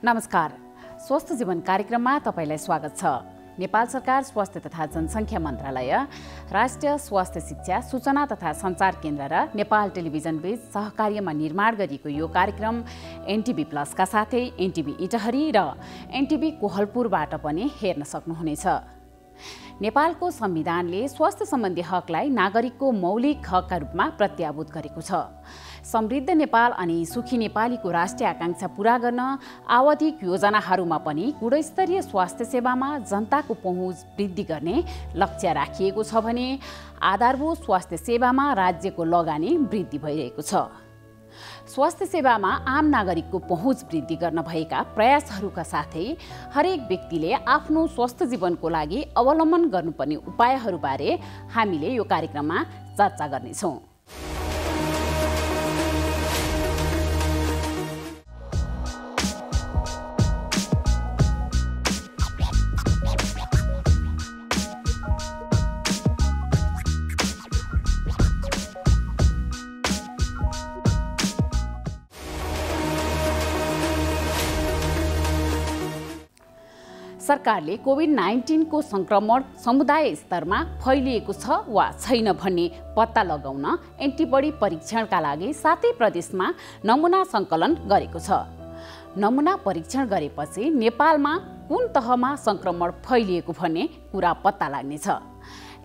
नमस्कार, स्वस्थ जीवन कार्यक्रममा तपाईलाई स्वागत छ। नेपाल सरकार स्वास्थ्य तथा जनसङ्ख्या मन्त्रालय, राष्ट्रिय स्वास्थ्य शिक्षा सूचना तथा सञ्चार केन्द्र र नेपाल टेलिभिजन बीच सहकार्यमा निर्माण गरिएको यो कार्यक्रम एनटिभी प्लसका साथै एनटिभी इटहरी र एनटिभी कोहलपुरबाट पनि हेर्न सक्नुहुनेछ। नेपालको संविधानले स्वास्थ्य सम्बन्धी हकलाई नागरिकको मौलिक हकका रूपमा प्रत्याभूत गरेको छ। समृद्ध नेपाल अनि सुखी नेपालीको राष्ट्रिय आकांक्षा पूरा गर्न आवधिक योजनाहरूमा पनि गुणस्तरीय स्वास्थ्य सेवामा जनताको पहुँच वृद्धि गर्ने लक्ष्य राखिएको छ भने आधारभूत स्वास्थ्य सेवामा राज्यको लगानी वृद्धि भइरहेको छ। स्वास्थ्य सेवामा आम नागरिकको पहुँच वृद्धि गर्न भएका प्रयासहरूका साथै हरेक व्यक्तिले आफ्नो स्वस्थ जीवनको लागि अवलम्बन गर्नुपर्ने उपायहरूबारे हामीले यो कार्यक्रममा चर्चा गर्नेछौँ। सरकारले कोभिड-19 को संक्रमण समुदाय स्तरमा फैलिएको छ वा छैन भन्ने पत्ता लगाउन एन्टिबडी परीक्षणका लागि 7 प्रदेशमा नमुना सङ्कलन गरेको छ। नमुना परीक्षण गरेपछि नेपालमा कुन तहमा संक्रमण फैलिएको भन्ने कुरा पत्ता लाग्नेछ।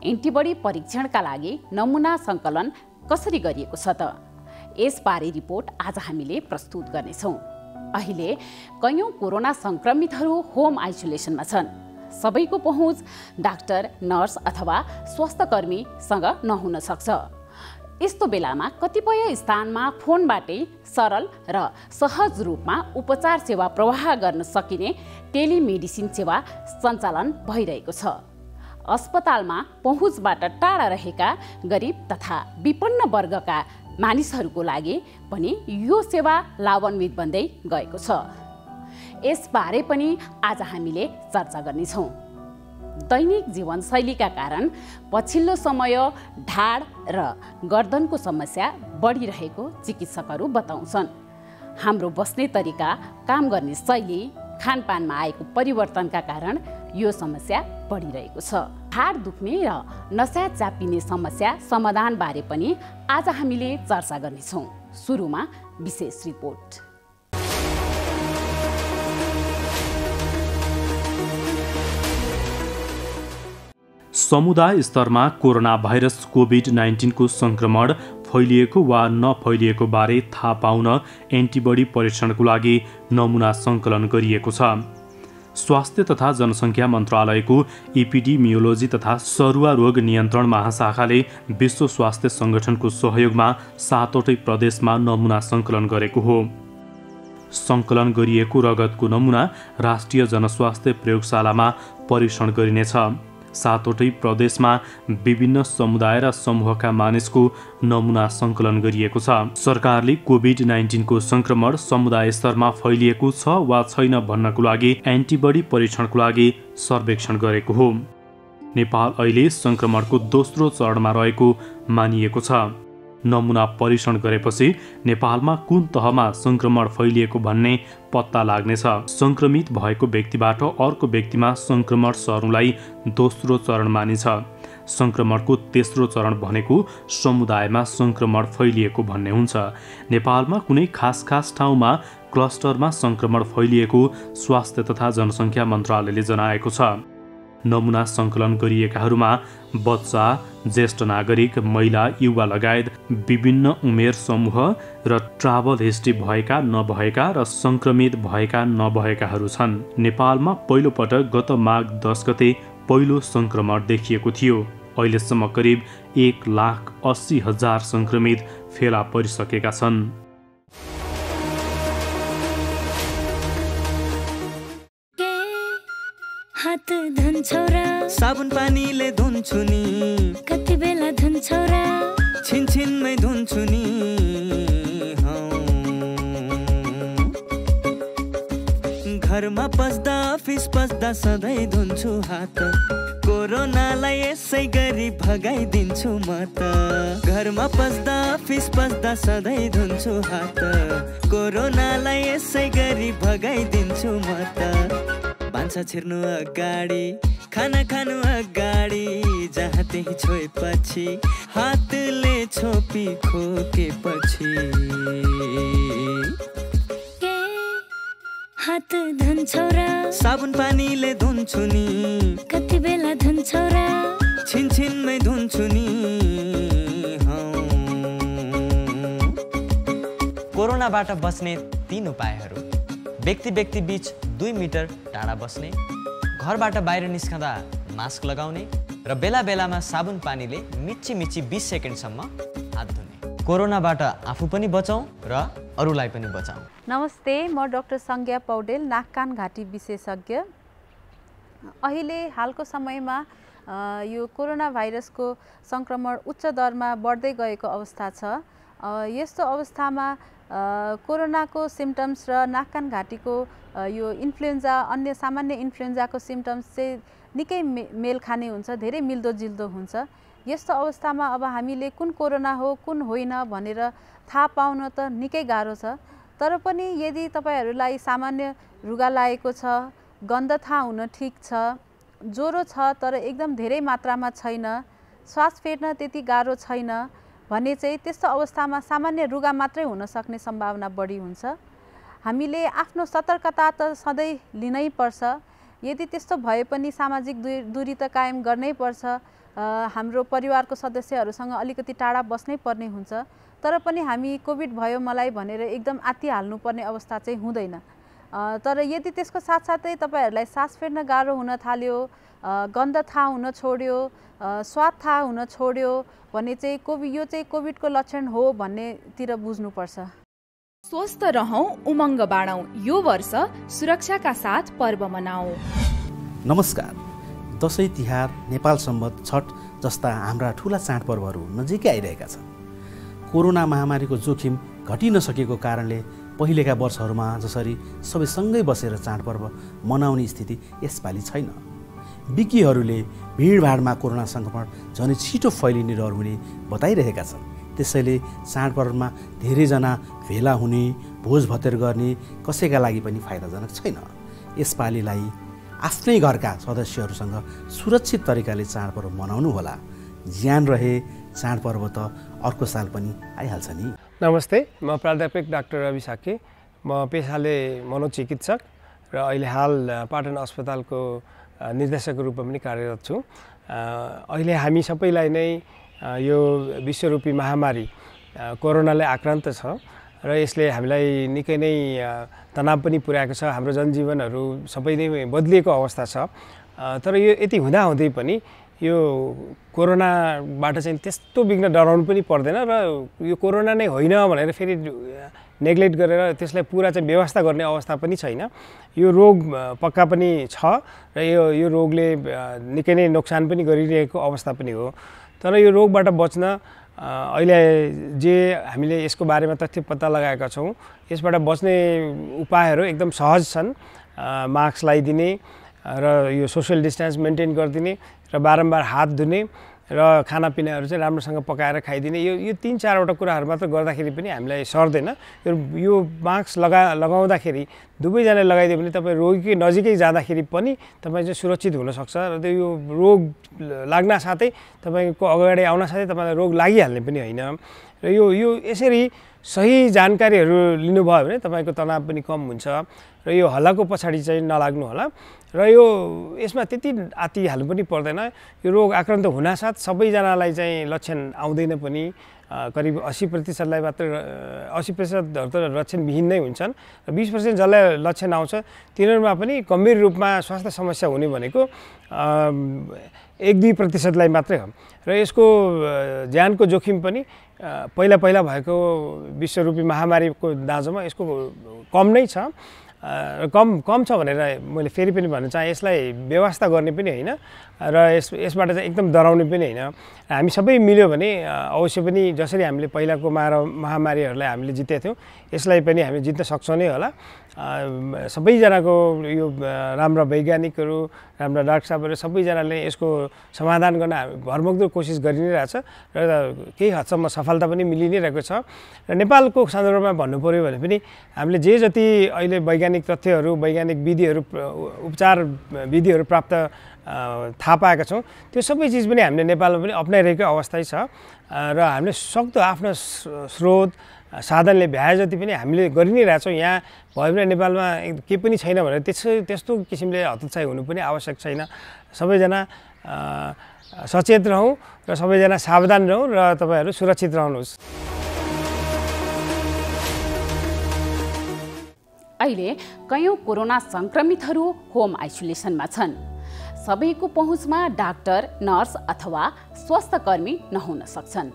एन्टिबडी परीक्षणका लागि नमुना सङ्कलन कसरी गरिएको छ त? यसबारे रिपोर्ट आज हामीले प्रस्तुत गर्नेछौँ। अहिले कयौं कोरोना संक्रमितहरू होम आइसोलेसनमा छन्। सबैको पहुँच डाक्टर, नर्स अथवा स्वास्थ्यकर्मीसँग नहुन सक्छ। यस्तो बेलामा कतिपय स्थानमा फोनबाटै सरल र सहज रूपमा उपचार सेवा प्रवाह गर्न सकिने टेलिमेडिसिन सेवा सञ्चालन भइरहेको छ। अस्पतालमा पहुँचबाट टाढा रहेका गरिब तथा विपन्न वर्गका मानिसहरूको लागि पनि यो सेवा लाभान्वित बन्दै गएको छ। यसबारे पनि आज हामीले चर्चा गर्नेछौँ। दैनिक जीवनशैलीका कारण पछिल्लो समय ढाड र गर्दनको समस्या बढिरहेको चिकित्सकहरू बताउँछन्। हाम्रो बस्ने तरिका, काम गर्ने शैली, खानपानमा आएको परिवर्तनका कारण यो समस्या बढिरहेको छ। ढाड दुख्ने र नसा च्यापिने समस्या समाधानबारे पनि आज हामीले चर्चा गर्नेछौँ। सुरुमा विशेष रिपोर्ट। समुदाय स्तरमा कोरोना भाइरस कोभिड-19 को संक्रमण फैलिएको वा नफैलिएको बारे थाहा पाउन एन्टिबडी परीक्षणको लागि नमुना सङ्कलन गरिएको छ। स्वास्थ्य तथा जनसङ्ख्या मन्त्रालयको एपिडेमियोलोजी तथा सरुवा रोग नियन्त्रण महाशाखाले विश्व स्वास्थ्य सङ्गठनको सहयोगमा 7वटै प्रदेशमा नमुना सङ्कलन गरेको हो। सङ्कलन गरिएको रगतको नमुना राष्ट्रिय जनस्वास्थ्य प्रयोगशालामा परीक्षण गरिनेछ। 7वटै प्रदेशमा विभिन्न समुदाय र समूहका मानिसको नमुना सङ्कलन गरिएको छ। सरकारले कोभिड-19 को संक्रमण समुदाय स्तरमा फैलिएको छ वा छैन भन्नको लागि एन्टिबडी परीक्षणको लागि सर्वेक्षण गरेको हो। नेपाल अहिले संक्रमणको दोस्रो चरणमा रहेको मानिएको छ। नमुना परीक्षण गरेपछि नेपालमा कुन तहमा संक्रमण फैलिएको भन्ने पत्ता लाग्नेछ। संक्रमित भएको व्यक्तिबाट अर्को व्यक्तिमा संक्रमण सर्नुलाई दोस्रो चरण मानिन्छ। संक्रमणको तेस्रो चरण भनेको समुदायमा संक्रमण फैलिएको भन्ने हुन्छ। नेपालमा कुनै खास ठाउँमा क्लस्टरमा संक्रमण फैलिएको स्वास्थ्य तथा जनसङ्ख्या मन्त्रालयले जनाएको छ। नमुना सङ्कलन गरिएकाहरूमा बच्चा, ज्येष्ठ नागरिक, महिला, युवा लगायत विभिन्न उमेर समूह र ट्राभल हिस्ट्री भएका नभएका र सङ्क्रमित भएका नभएकाहरू छन्। नेपालमा पहिलो पटक गत माघ 10 गते पहिलो सङ्क्रमण देखिएको थियो। अहिलेसम्म करिब 1,80,000 सङ्क्रमित फेला परिसकेका छन्। हात धुन्छौ र साबुन पानीले धुन्छु नि, कति बेला धुन्छौ र छिनछिनमै धुन्छु नि। घरमा पस्दा अफिस पस्दा सधैँ धुन्छु हात कोरोनालाई यसै गरी भगाइदिन्छु म त घरमा पस्दा अफिस पस्दा सधैँ धुन्छु हात कोरोनालाई यसै गरी भगाइदिन्छु म त भान्सा छिर्नु अगाडि खाना खानु अगाडि जहाँ त्यही छोएपछि हातले छोपी खोकेपछि हात धुन्छौ र साबुन पानीले धुन्छु नि कति बेला धुन्छौ र छिनछिनमै धुन्छु नि कोरोनाबाट बच्ने 3 उपायहरू व्यक्ति व्यक्ति बीच 2 मिटर टाढा बस्ने घरबाट बाहिर निस्कँदा मास्क लगाउने र बेला बेलामा साबुन पानीले मिच्ची मिच्ची 20 सेकेन्डसम्म हात धुने कोरोनाबाट आफू पनि बचाउँ र अरूलाई पनि बचाउँ। नमस्ते, म डाक्टर संज्ञा पौडेल, नाक कान घाँटी विशेषज्ञ। अहिले हालको समयमा यो कोरोना भाइरसको संक्रमण उच्च दरमा बढ्दै गएको अवस्था छ। यस्तो अवस्थामा कोरोनाको सिम्टम्स र नाक कान घाँटीको यो इन्फ्लुएन्जा अन्य सामान्य इन्फ्लुएन्जाको सिम्टम्स चाहिँ निकै मेल खाने हुन्छ, धेरै मिल्दोजुल्दो हुन्छ। यस्तो अवस्थामा अब हामीले कुन कोरोना हो कुन होइन भनेर थाहा पाउन त निकै गाह्रो छ। तर पनि यदि तपाईहरूलाई सामान्य रुगा लागेको छ, गन्ध थाहा हुन ठिक छ, ज्वरो छ तर एकदम धेरै मात्रामा छैन, श्वास फेर्न त्यति गाह्रो छैन भने चाहिँ त्यस्तो अवस्थामा सामान्य रुगा मात्रै हुन सक्ने सम्भावना बढी हुन्छ। हामीले आफ्नो सतर्कता त सधैँ लिनै पर्छ। यदि त्यस्तो भए पनि सामाजिक दूरी त कायम गर्नै पर्छ। हाम्रो परिवारको सदस्यहरूसँग अलिकति टाढा बस्नै पर्ने हुन्छ। तर पनि हामी कोभिड भयो मलाई भनेर एकदम आत्तिहाल्नुपर्ने अवस्था चाहिँ हुँदैन। तर यदि त्यसको साथसाथै तपाईहरूलाई सास फेर्न गाह्रो हुन थाल्यो, गन्ध थाहा हुन छोड्यो, स्वाद थाहा हुन छोड्यो भने चाहिँ यो चाहिँ कोभिडको लक्षण हो भन्नेतिर बुझ्नुपर्छ। स्वस्थ रहौं, उमङ्ग बाँडौं। यो वर्ष सुरक्षाका साथ पर्व मनाऊ। नमस्कार। दशैं तिहार, नेपाल सम्वत, छठ जस्ता हाम्रा ठूला चाडपर्वहरू नजिकै आइरहेका छन्। कोरोना महामारीको जोखिम घटिन सकेको कारणले पहिलेका वर्षहरूमा जसरी सबै सँगै बसेर चाडपर्व मनाउने स्थिति यसपालि छैन। विज्ञहरूले भिडभाडमा कोरोना सङ्क्रमण झनै छिटो फैलिने डर हुने बताइरहेका छन्। त्यसैले चाडपर्वमा धेरैजना भेला हुने, भोज भतेर गर्ने कसैका लागि पनि फाइदाजनक छैन। यसपालिलाई आफ्नै घरका सदस्यहरूसँग सुरक्षित तरिकाले चाडपर्व मनाउनु होला। ज्यान रहे चाडपर्व त अर्को साल पनि आइहाल्छ नि। नमस्ते, म प्राध्यापक डाक्टर रवि साके। म पेसाले मनोचिकित्सक र अहिले हाल पाटन अस्पतालको निर्देशकको रूपमा पनि कार्यरत छु। अहिले हामी सबैलाई नै यो विश्वरूपी महामारी कोरोनाले आक्रान्त छ र यसले हामीलाई निकै नै तनाव पनि पुर्याएको छ। हाम्रो जनजीवनहरू सबै नै बदलिएको अवस्था छ। तर यो यति हुँदाहुँदै पनि यो कोरोनाबाट चाहिँ त्यस्तो बिघ्न डराउनु पनि पर्दैन र यो कोरोना नै होइन भनेर फेरि नेग्लेक्ट गरेर त्यसलाई पुरा चाहिँ व्यवस्था गर्ने अवस्था पनि छैन। यो रोग पक्का पनि छ र यो रोगले निकै नै नोक्सान पनि गरिरहेको अवस्था पनि हो। तर यो रोगबाट बच्न अहिले जे हामीले यसको बारेमा तथ्य पत्ता लगाएका छौँ, यसबाट बच्ने उपायहरू एकदम सहज छन्। मास्क लगाइदिने र यो सोसियल डिस्टेन्स मेन्टेन गरिदिने र बारम्बार हात धुने र खानापिनाहरू चाहिँ राम्रोसँग पकाएर खाइदिने, यो 3-4वटा कुराहरू मात्र गर्दाखेरि पनि हामीलाई सर्दैन। यो मास्क लगाउँदाखेरि दुवैजनाले लगाइदियो भने तपाईँ रोगीकै नजिकै जाँदाखेरि पनि तपाईँ चाहिँ सुरक्षित हुनसक्छ र यो रोग लाग्न साथै तपाईँको अगाडि आउन साथै तपाईँलाई रोग लागिहाल्ने पनि होइन। र यो यसरी सही जानकारीहरू लिनुभयो भने तपाईँको तनाव पनि कम हुन्छ र यो हल्लाको पछाडि चाहिँ नलाग्नु होला। र यसमा त्यति आत्तिहाल्नु पनि पर्दैन। यो रोग आक्रान्त हुनासाथ सबैजनालाई चाहिँ लक्षण आउँदैन पनि। करिब 80%लाई मात्र 80%हरू त लक्षणविहीन नै हुन्छन् र 20% जसलाई लक्षण आउँछ तिनीहरूमा पनि गम्भीर रूपमा स्वास्थ्य समस्या हुने भनेको 1-2%लाई मात्रै हो। र यसको ज्यानको जोखिम पनि पहिला भएको विश्वरूपी महामारीको दाँजोमा यसको कम नै छ। कम छ भनेर मैले फेरि पनि भन्न चाहे, यसलाई व्यवस्था गर्ने पनि होइन र यसबाट चाहिँ एकदम डराउने पनि होइन। हामी सबै मिल्यो भने अवश्य पनि जसरी हामीले पहिलाको महामारीहरूलाई हामीले जितेका थियौँ यसलाई पनि हामी जित्न सक्छौँ नै होला। सबैजनाको यो राम्रा वैज्ञानिकहरू राम्रा डाक्टर साहबहरू सबैजनाले यसको समाधान गर्न भरमग्दो कोसिस गरि नै रहेछ र केही हदसम्म सफलता पनि मिलि नै रहेको छ र नेपालको सन्दर्भमा भन्नु पर्यो भने पनि हामीले जे जति अहिले वैज्ञानिक तथ्यहरू वैज्ञानिक विधिहरू उपचार विधिहरू प्राप्त थाहा पाएका छौँ त्यो सबै चिज पनि हामीले नेपालमा पनि अप्नाइरहेको अवस्था छ र हामीले सक्दो आफ्नो स्रोत साधनले भ्याए जति पनि हामीले गरि नै रहेछौँ। यहाँ भयो भने नेपालमा केही पनि छैन भनेर त्यस्तो किसिमले हतोत्साही हुनु पनि आवश्यक छैन। सबैजना सचेत रहौँ र सबैजना सावधान रहौँ र तपाईँहरू सुरक्षित रहनुहोस्। अहिले कयौं कोरोना संक्रमितहरू होम आइसोलेसनमा छन्। सबैको पहुँचमा डाक्टर, नर्स अथवा स्वास्थ्यकर्मी नहुन सक्छन्।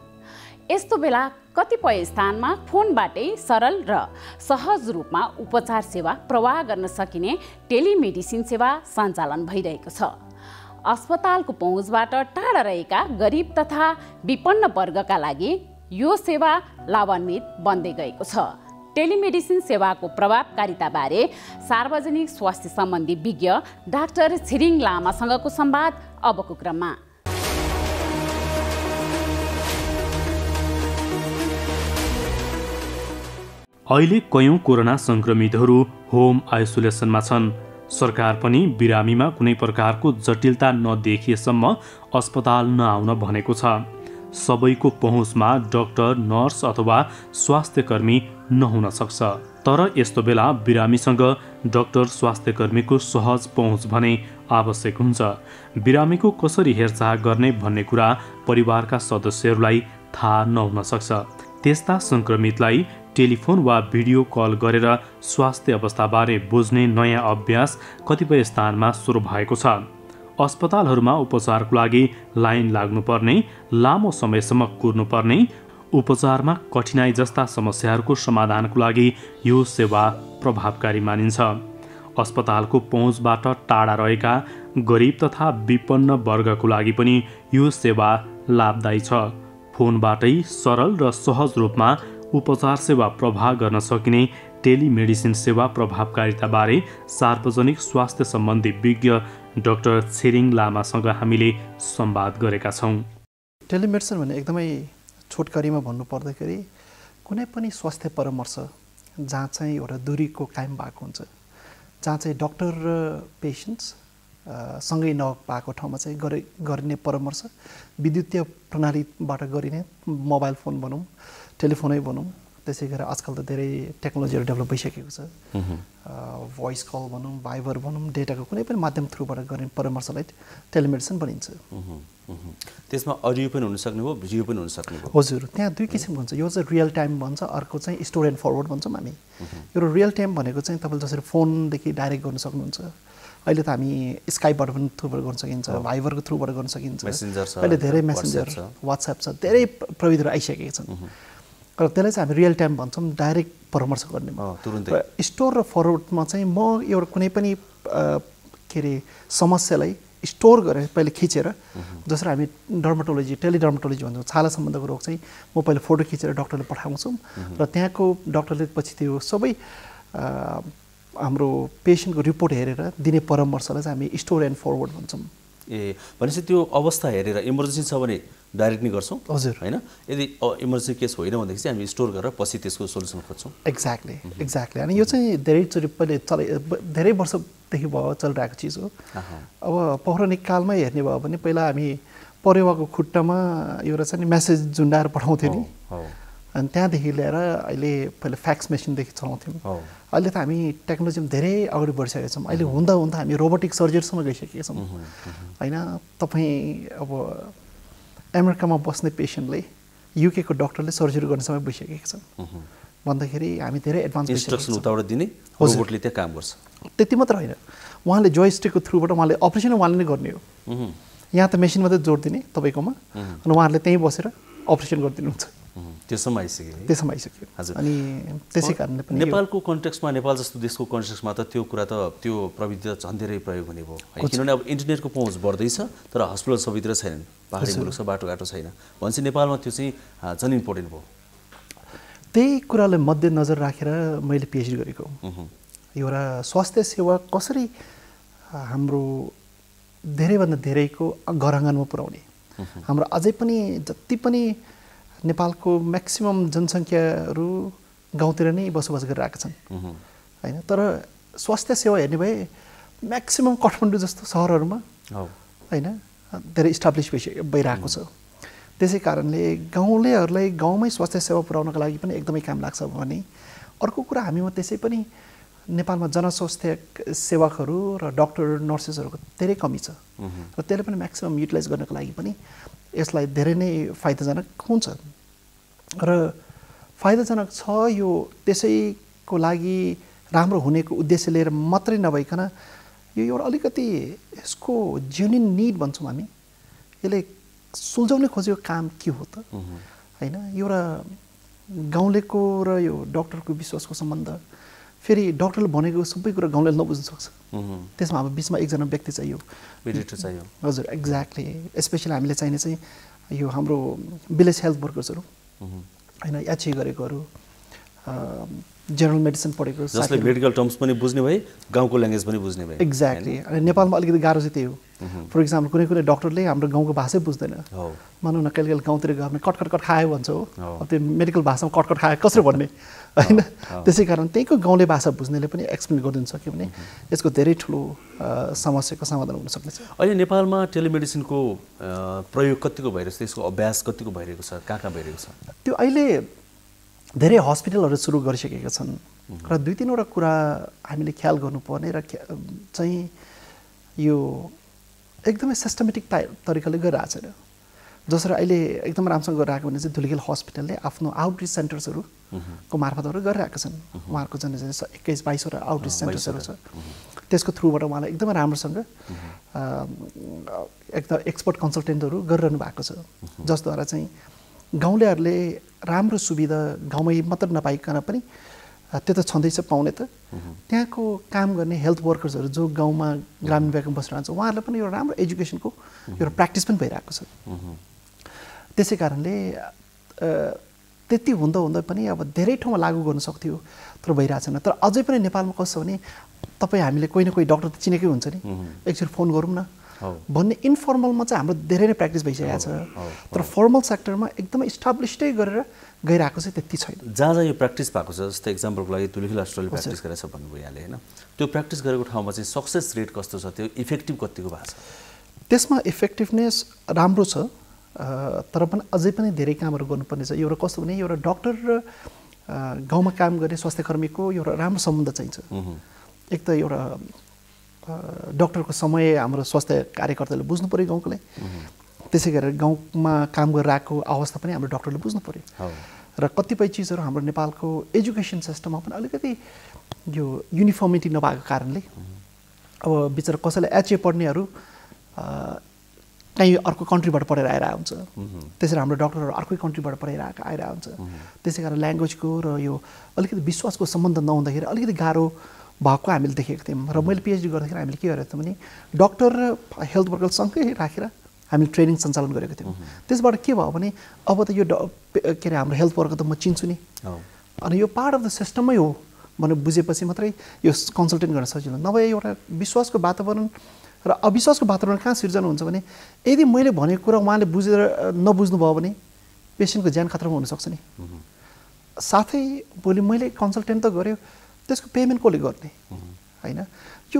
यस्तो बेला कतिपय स्थानमा फोनबाटै सरल र सहज रूपमा उपचार सेवा प्रवाह गर्न सकिने टेलिमेडिसिन सेवा सञ्चालन भइरहेको छ। अस्पतालको पहुँचबाट टाढा रहेका गरिब तथा विपन्न वर्गका लागि यो सेवा लाभान्वित बन्दै गएको छ। टेलिमेडिसिन सेवाको प्रभावकारिताबारे सार्वजनिक स्वास्थ्य सम्बन्धी विज्ञ डाक्टर छिरिङ लामासँगको संवाद अबको क्रममा। अहिले कयौं कोरोना संक्रमितहरू होम आइसोलेसनमा छन्। सरकार पनि बिरामीमा कुनै प्रकारको जटिलता नदेखिएसम्म अस्पताल नआउन भनेको छ। सबैको पहुँचमा डाक्टर, नर्स अथवा स्वास्थ्यकर्मी नहुन सक्छ। तर यस्तो बेला बिरामीसँग डाक्टर, स्वास्थ्यकर्मीको सहज पहुँच भने आवश्यक हुन्छ। बिरामीको कसरी हेरचाह गर्ने भन्ने कुरा परिवारका सदस्यहरूलाई थाहा नहुन सक्छ। त्यस्ता संक्रमितलाई टेलिफोन वा भिडियो कल गरेर स्वास्थ्य अवस्थाबारे बुझ्ने नयाँ अभ्यास कतिपय स्थानमा सुरु भएको छ। अस्पतालहरूमा उपचारको लागि लाइन लाग्नुपर्ने, लामो समयसम्म कुर्नुपर्ने, उपचारमा कठिनाई जस्ता समस्याहरूको समाधानको लागि यो सेवा प्रभावकारी मानिन्छ। अस्पतालको पहुँचबाट टाढा रहेका गरिब तथा विपन्न वर्गको लागि पनि यो सेवा लाभदायी छ। फोनबाटै सरल र सहज रूपमा उपचार सेवा प्रवाह गर्न सकिने टेलिमेडिसिन सेवा प्रभावकारिताबारे सार्वजनिक स्वास्थ्य सम्बन्धी विज्ञ डाक्टर छिरिङ लामासँग हामीले संवाद गरेका छौँ। टेलिमेडिसिन भने एकदमै छोटकरीमा भन्नुपर्दाखेरि कुनै पनि स्वास्थ्य परामर्श जहाँ चाहिँ एउटा दूरीको कायम भएको हुन्छ, जहाँ चाहिँ डाक्टर र पेसेन्ट्स सँगै नभएको ठाउँमा चाहिँ गरिने परामर्श विद्युतीय प्रणालीबाट गरिने, मोबाइल फोन भनौँ, टेलिफोनै भनौँ, त्यसै गरेर आजकल त धेरै टेक्नोलोजीहरू डेभलप भइसकेको छ। भोइस कल भनौँ, भाइबर भनौँ, डेटाको कुनै पनि माध्यम थ्रुबाट गर्ने परामर्शलाई टेलिमेडिसिन भनिन्छ। त्यसमा अडियो पनि हुन सक्ने हो, भिडियो पनि हुन सक्ने हो। हजुर, त्यहाँ दुई किसिमको हुन्छ। यो चाहिँ रियल टाइम भन्छ, अर्को चाहिँ स्टोर एन्ड फरवर्ड भन्छौँ हामी। यो रियल टाइम भनेको चाहिँ तपाईँले जसरी फोनदेखि डाइरेक्ट गर्न सक्नुहुन्छ। अहिले त हामी स्काइपबाट पनि थ्रुबाट गर्न सकिन्छ, भाइबरको थ्रुबाट गर्न सकिन्छ। अहिले धेरै मेसेन्जर, वाट्सएप छ, धेरै प्रविधिहरू आइसकेका छन्। र त्यसलाई चाहिँ हामी रियल टाइम भन्छौँ, डाइरेक्ट परामर्श गर्ने। स्टोर र फरवर्डमा चाहिँ म एउटा कुनै पनि के अरे समस्यालाई स्टोर गरेर पहिले खिचेर, जसरी हामी डर्माटोलोजी, टेलिडर्माटोलोजी भन्छौँ, छाला सम्बन्धको रोग चाहिँ म पहिले फोटो खिचेर डक्टरले पठाउँछौँ र त्यहाँको डक्टरले पछि त्यो सबै हाम्रो पेसेन्टको रिपोर्ट हेरेर दिने परामर्शलाई चाहिँ हामी स्टोर एन्ड फरवर्ड भन्छौँ। भनेपछि त्यो अवस्था हेरेर इमर्जेन्सी छ भने डाइरेक्ट नै गर्छौँ। हजुर, होइन, यदि इमर्जेन्सी केस होइन भनेदेखि चाहिँ हामी स्टोर गरेर पछि त्यसको सोल्युसन खोज्छौँ। एक्ज्याक्टली। अनि यो चाहिँ धेरैचोटि पहिले धेरै वर्षदेखि भयो चलिरहेको चिज हो। अब पौराणिक कालमै हेर्ने भयो भने पहिला हामी परेवाको खुट्टामा एउटा चाहिँ मेसेज झुन्डाएर पठाउँथ्यौँ नि, अनि त्यहाँदेखि लिएर अहिले पहिले फ्याक्स मेसिनदेखि चलाउँथ्यौँ। अहिले त हामी टेक्नोलोजीमा धेरै अगाडि बढिसकेका छौँ। अहिले हुँदा हुँदा हामी रोबोटिक सर्जरीसम्म गइसकेका छौँ। होइन, तपाईँ अब अमेरिकामा बस्ने पेसेन्टले युकेको डक्टरले सर्जरी गर्ने समय भइसकेको छ भन्दाखेरि हामी धेरै एडभान्स इन्स्ट्रक्सन उताबाट दिने रोबोटले त्यहाँ काम गर्छ। त्यति मात्र होइन, उहाँले जोइस्टिकको थ्रुबाट उहाँले अपरेसन उहाँले नै गर्ने हो। यहाँ त मेसिन मात्रै जोड दिने तपाईँकोमा, अनि उहाँहरूले त्यहीँ बसेर अपरेसन गरिदिनुहुन्छ। त्यसम्म आइसक्यो। हजुर, अनि त्यसै कारणले पनि नेपालको कन्टेक्स्टमा, नेपाल जस्तो देशको कन्टेक्स्टमा त त्यो कुरा त त्यो प्रविधि त झन् धेरै प्रयोग हुने भयो। किनभने अब इन्टरनेटको पहुँच बढ्दैछ तर हस्पिटल सबैतिर छैनन्, पहाडी मुलुक छ, बाटोघाटो छैन भनेपछि नेपालमा त्यो चाहिँ झन् इम्पोर्टेन्ट भयो। त्यही कुरालाई मध्यनजर राखेर मैले पिएचडी गरेको एउटा स्वास्थ्य सेवा कसरी हाम्रो धेरैभन्दा धेरैको घर आँगनमा पुर्याउने। हाम्रो अझै पनि जति पनि नेपालको म्याक्सिमम जनसङ्ख्याहरू गाउँतिर नै बसोबास गरिरहेका छन् होइन। तर स्वास्थ्य सेवा हेर्ने भए म्याक्सिमम काठमाडौँ जस्तो सहरहरूमा होइन धेरै इस्टाब्लिस भइरहेको छ। त्यसै कारणले गाउँलेहरूलाई गाउँमै स्वास्थ्य सेवा पुर्याउनको लागि पनि एकदमै काम लाग्छ भने अर्को कुरा हामीमा त्यसै पनि नेपालमा जनस्वास्थ्य सेवकहरू र डाक्टर नर्सेसहरूको धेरै कमी छ र त्यसले पनि म्याक्सिमम युटिलाइज गर्नको लागि पनि यसलाई धेरै नै फाइदाजनक हुन्छ र फाइदाजनक छ। यो त्यसैको लागि राम्रो हुनेको उद्देश्य लिएर मात्रै नभइकन यो एउटा अलिकति यसको जेन्युइन निड भन्छौँ हामी, यसले सुल्झाउन खोजेको काम के हो त होइन। एउटा गाउँलेको र यो डाक्टरको विश्वासको सम्बन्ध, फेरि डाक्टरले भनेको सबै कुरा गाउँले नबुझ्न सक्छ, त्यसमा हाम्रो बिचमा एकजना व्यक्ति चाहियो, मेडिएटर चाहियो। हजुर एक्ज्याक्टली। स्पेसली हामीले चाहिने चाहिँ यो हाम्रो भिलेज हेल्थ वर्कर्सहरू होइन, एचए गरेकोहरू, जेनरल मेडिसिन पढेको, जसले मेडिकल टर्म्स पनि बुझ्ने भए, गाउँको ल्याङ्ग्वेज पनि बुझ्ने भए। एक्ज्याक्टली। अनि नेपालमा अलिकति गाह्रो चाहिँ त्यही हो। फर इक्जाम्पल कुनै कुनै डाक्टरले हाम्रो गाउँको भाषै बुझ्दैन, मानौँ न कहिले कहिले गाउँतिर गयो भने कटकट खायो भन्छ हो, अब त्यो मेडिकल भाषामा कटकट खायो कसरी भन्ने होइन। त्यसै कारण त्यहीँको गाउँले भाषा बुझ्नेले पनि एक्सप्लेन गरिदिनु सक्यो भने यसको धेरै ठुलो समस्याको समाधान हुन सक्नेछ। अहिले नेपालमा टेलिमेडिसिनको प्रयोग कतिको भइरहेको छ, त्यसको अभ्यास कतिको भइरहेको छ, कहाँ भइरहेको छ? त्यो अहिले धेरै हस्पिटलहरू सुरु गरिसकेका छन् र 2-3 वटा कुरा हामीले ख्याल गर्नुपर्ने र चाहिँ यो एकदमै सिस्टमेटिक तरिकाले गरिरहेको छैन। जसरी अहिले एकदम राम्रोसँग गरिरहेको भने चाहिँ धुलिखेल हस्पिटलले आफ्नो आउटरिच सेन्टर्सहरूको मार्फतबाट गरिरहेका छन्। उहाँहरूको जुन 21-22 वटा आउटरिच सेन्टर्सहरू छ, त्यसको थ्रुबाट उहाँलाई एकदमै राम्रोसँग एकदम एक्सपर्ट कन्सल्टेन्टहरू गरिरहनु भएको छ, जसद्वारा चाहिँ गाउँलेहरूले राम्रो सुविधा गाउँमै मात्र नपाइकन पनि त्यो त छँदैछ पाउने त, त्यहाँको काम गर्ने हेल्थ वर्कर्सहरू जो गाउँमा ग्रामीण विभागमा बसिरहन्छ उहाँहरूलाई पनि एउटा राम्रो एजुकेसनको एउटा प्र्याक्टिस पनि भइरहेको छ। त्यसै कारणले त्यति हुँदा हुँदै पनि अब धेरै ठाउँमा लागू गर्न सक्थ्यो तर भइरहेको छैन। तर अझै पनि नेपालमा कस्तो भने तपाईँ हामीले कोही न कोही डाक्टर त चिनेकै हुन्छ नि, एकचोटि फोन गरौँ न भन्ने इन्फर्मलमा चाहिँ हाम्रो धेरै नै प्र्याक्टिस भइसकेको छ। तर फर्मल सेक्टरमा एकदमै इस्टाब्लिस्डै गरेर गइरहेको चाहिँ त्यति छैन। जहाँ जहाँ यो प्र्याक्टिस भएको छ, जस्तै इक्जाम्पलको लागि धुलिखेल हस्पिटलले प्र्याक्टिस गरेको छ भन्नुभयो यहाँले होइन, त्यो प्र्याक्टिस गरेको ठाउँमा चाहिँ सक्सेस रेट कस्तो छ, त्यो इफेक्टिभ कतिको भएको छ? त्यसमा इफेक्टिभनेस राम्रो छ, तर पनि अझै पनि धेरै कामहरू गर्नुपर्ने छ। एउटा कस्तो भने एउटा डाक्टर र गाउँमा काम गर्ने स्वास्थ्यकर्मीको एउटा राम्रो सम्बन्ध चाहिन्छ। एक त एउटा डाक्टरको समय हाम्रो स्वास्थ्य कार्यकर्ताले बुझ्नु पऱ्यो गाउँकोलाई, त्यसै गरेर गाउँमा काम गरिरहेको अवस्था पनि हाम्रो डाक्टरले बुझ्नु पऱ्यो। र कतिपय चिजहरू हाम्रो नेपालको एजुकेसन सिस्टममा पनि अलिकति यो युनिफर्मिटी नभएको कारणले अब बिचरा कसैलाई एचए पढ्नेहरू कहीँ अर्को कन्ट्रीबाट पढेर आइरहेको हुन्छ, त्यसरी हाम्रो डाक्टरहरू अर्कै कन्ट्रीबाट पढेर आइरहेको हुन्छ। त्यसै कारण ल्याङ्ग्वेजको र यो अलिकति विश्वासको सम्बन्ध नहुँदाखेरि अलिकति गाह्रो भएको हामीले देखेको थियौँ। र मैले पिएचडी गर्दाखेरि हामीले के गरेको थियौँ भने डाक्टर र हेल्थ वर्करसँगै राखेर हामीले ट्रेनिङ सञ्चालन गरेको थियौँ। त्यसबाट के भयो भने अब त यो के अरे हाम्रो हेल्थ वर्कर त म चिन्छु नि, अनि यो पार्ट अफ द सिस्टममै हो भनेर बुझेपछि मात्रै यो कन्सल्टेन्ट गर्न सजिलो। नभए एउटा विश्वासको वातावरण र अविश्वासको वातावरण कहाँ सिर्जना हुन्छ भने यदि मैले भनेको कुरा उहाँले बुझेर नबुझ्नु भयो भने पेसेन्टको ज्यान खतरामा हुनसक्छ नि। साथै भोलि मैले कन्सल्टेन्ट त गऱ्यो, त्यसको पेमेन्ट कसले गर्ने होइन। यो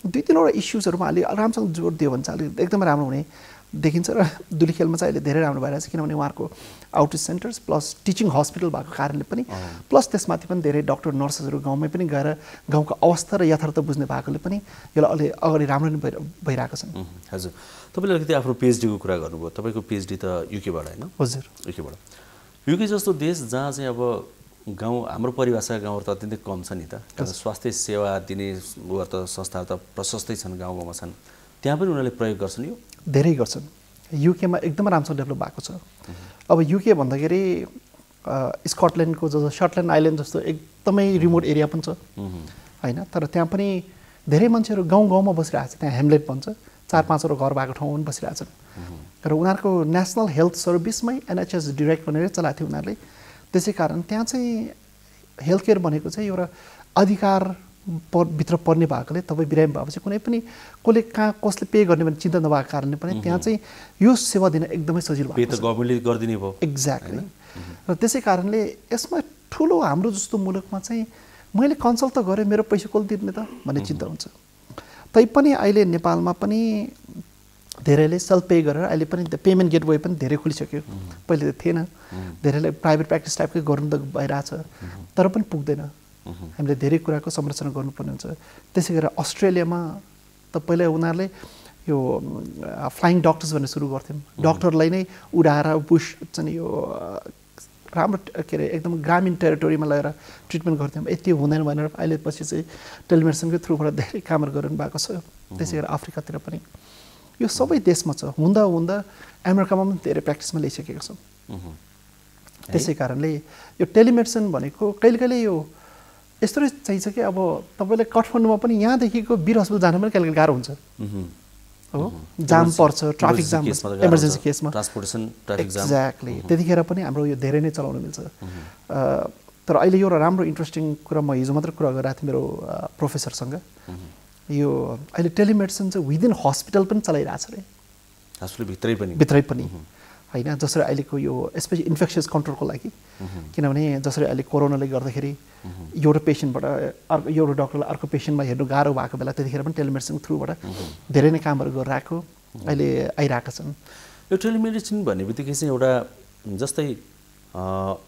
2-3 वटा इस्युजहरूमा अलि राम्रोसँग जोड दियो भने चाहिँ अलिक एकदमै राम्रो हुने देखिन्छ। र धुलिखेलमा चाहिँ अहिले धेरै राम्रो भइरहेछ, किनभने उहाँहरूको outreach centres plus teaching hospital भएको कारणले पनि, प्लस त्यसमाथि पनि धेरै डाक्टर नर्सेसहरू गाउँमै पनि गएर गाउँको अवस्था र यथार्थ बुझ्ने भएकोले पनि यसलाई अलि अगाडि राम्रो नै भइरहेको छ। हजुर, तपाईँले अलिकति आफ्नो पिएचडीको कुरा गर्नुभयो, तपाईँको पिएचडी त युकेबाट होइन? हजुर, युकेबाट। युके जस्तो देश जहाँ चाहिँ अब गाउँ, हाम्रो परिभाषा गाउँहरू त अत्यन्तै कम छ नि त, स्वास्थ्य सेवा दिने उहरू त संस्थाहरू त प्रशस्तै छन्, गाउँ गाउँमा छन्, त्यहाँ पनि उनीहरूले प्रयोग गर्छन्? यो धेरै गर्छन्। युकेमा एकदमै राम्रोसँग डेभलप भएको छ। अब युके भन्दाखेरि स्कटल्यान्डको जस्तो सर्टल्यान्ड आइल्यान्ड जस्तो एकदमै रिमोट एरिया पनि छ होइन, तर त्यहाँ पनि धेरै मान्छेहरू गाउँ गाउँमा बसिरहेको छ। त्यहाँ हेमलेट भन्छ, 4-5 वटा घर भएको ठाउँमा पनि बसिरहेको छन्। र उनीहरूको नेसनल हेल्थ सर्भिसमै NHS डिरेक्ट भनेर चलाएको थियो उनीहरूले। त्यसै कारण त्यहाँ चाहिँ हेल्थ केयर भनेको चाहिँ एउटा अधिकार भित्र पर्ने भएकोले तपाईँ बिरामी भएपछि कुनै पनि कसले कहाँ कसले पे गर्ने भन्ने चिन्ता नभएको कारणले पनि त्यहाँ चाहिँ यो सेवा दिन एकदमै सजिलो पे त गभर्नमेन्टले गरिदिने भयो। एक्ज्याक्टली। र त्यसै कारणले यसमा ठुलो हाम्रो जस्तो मुलुकमा चाहिँ मैले कन्सल्ट त गरेँ मेरो पैसा कसले तिर्ने त भन्ने चिन्ता हुन्छ। तैपनि अहिले नेपालमा पनि धेरैले सेल्फ पे गरेर अहिले पनि पेमेन्ट गेटवे पनि धेरै खुलिसक्यो। पहिले त थिएन, धेरैले प्राइभेट प्र्याक्टिस टाइपकै गर्नु त भइरहेछ, तर पनि पुग्दैन। हामीले धेरै कुराको संरचना गर्नुपर्ने हुन्छ। त्यसै गरेर अस्ट्रेलियामा त पहिला उनीहरूले यो फ्लाइङ डक्टर्स भन्ने सुरु गर्थ्यौँ। डक्टरलाई नै उडाएर बुश चाहिँ यो राम्रो के अरे एकदम ग्रामीण टेरिटोरीमा लगेर ट्रिटमेन्ट गर्थ्यौँ। यति हुँदैन भनेर अहिले पछि चाहिँ टेलिमेडिसिनकै थ्रुबाट धेरै कामहरू गर्नु भएको छ। त्यसै गरेर अफ्रिकातिर पनि यो सबै देशमा छ। हुँदा हुँदा अमेरिकामा पनि धेरै प्र्याक्टिसमा ल्याइसकेको छौँ। त्यसै कारणले यो टेलिमेडिसिन भनेको कहिले कहिले यो यस्तो चाहिन्छ कि अब तपाईँले काठमाडौँमा पनि यहाँदेखिको वीर हस्पिटल जान पनि कहिले गाह्रो हुन्छ हो, जाम पर्छ, ट्राफिक जाम, इमर्जेन्सी केसमा ट्रान्सपोर्टेसन ट्राफिक जाम। एक्ज्याक्टली। त्यतिखेर पनि हाम्रो यो धेरै नै चलाउन मिल्छ। तर अहिले यो राम्रो इन्ट्रेस्टिङ कुरा म हिजो मात्र कुरा गरिरहेको थिएँ मेरो प्रोफेसरसँग। यो अहिले टेलिमेडिसिन चाहिँ विदिन हस्पिटल पनि चलाइरहेछ अरे, हस्पिटल भित्रै पनि होइन। जसरी अहिलेको यो स्पेसली इन्फेक्सियस कन्ट्रोलको लागि, किनभने जसरी अहिले कोरोनाले गर्दाखेरि एउटा पेसेन्टबाट एउटा डक्टरलाई अर्को पेसेन्टमा हेर्नु गाह्रो भएको बेला त्यतिखेर पनि टेलिमेडिसिन थ्रुबाट धेरै नै कामहरू गरिरहेको अहिले आइरहेका छन्। यो टेलिमेडिसिन भन्ने बित्तिकै चाहिँ एउटा जस्तै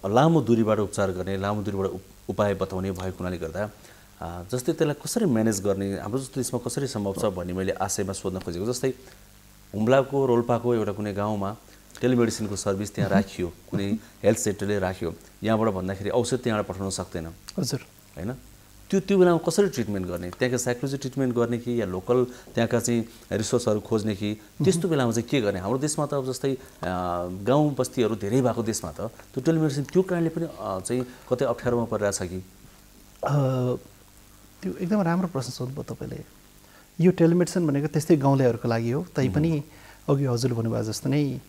लामो दूरीबाट उपचार गर्ने, लामो दूरीबाट उपाय बताउने भएको हुनाले गर्दा जस्तै त्यसलाई कसरी म्यानेज गर्ने, हाम्रो जस्तो देशमा कसरी सम्भव छ भन्ने मैले आशयमा सोध्न खोजेको। जस्तै हुम्लाको रोल्पाको एउटा कुनै गाउँमा टेलिमेडिसिनको सर्भिस त्यहाँ राखियो, कुनै हेल्थ सेन्टरले राख्यो, यहाँबाट भन्दाखेरि औषध त्यहाँबाट पठाउन सक्दैन हजुर होइन। त्यो बेलामा कसरी ट्रिटमेन्ट गर्ने, त्यहाँका साइकोलोजी ट्रिटमेन्ट गर्ने कि या लोकल त्यहाँका चाहिँ रिसोर्सहरू खोज्ने कि त्यस्तो बेलामा चाहिँ के गर्ने? हाम्रो देशमा त अब जस्तै गाउँ बस्तीहरू धेरै भएको देशमा त त्यो टेलिमेडिसिन त्यो कारणले पनि चाहिँ कतै अप्ठ्यारोमा परिरहेछ कि? त्यो एकदम राम्रो प्रश्न सोध्नुभयो तपाईँले। यो टेलिमेडिसिन भनेको त्यस्तै गाउँलेहरूको लागि हो, तैपनि अघि हजुरले भन्नुभयो जस्तो नै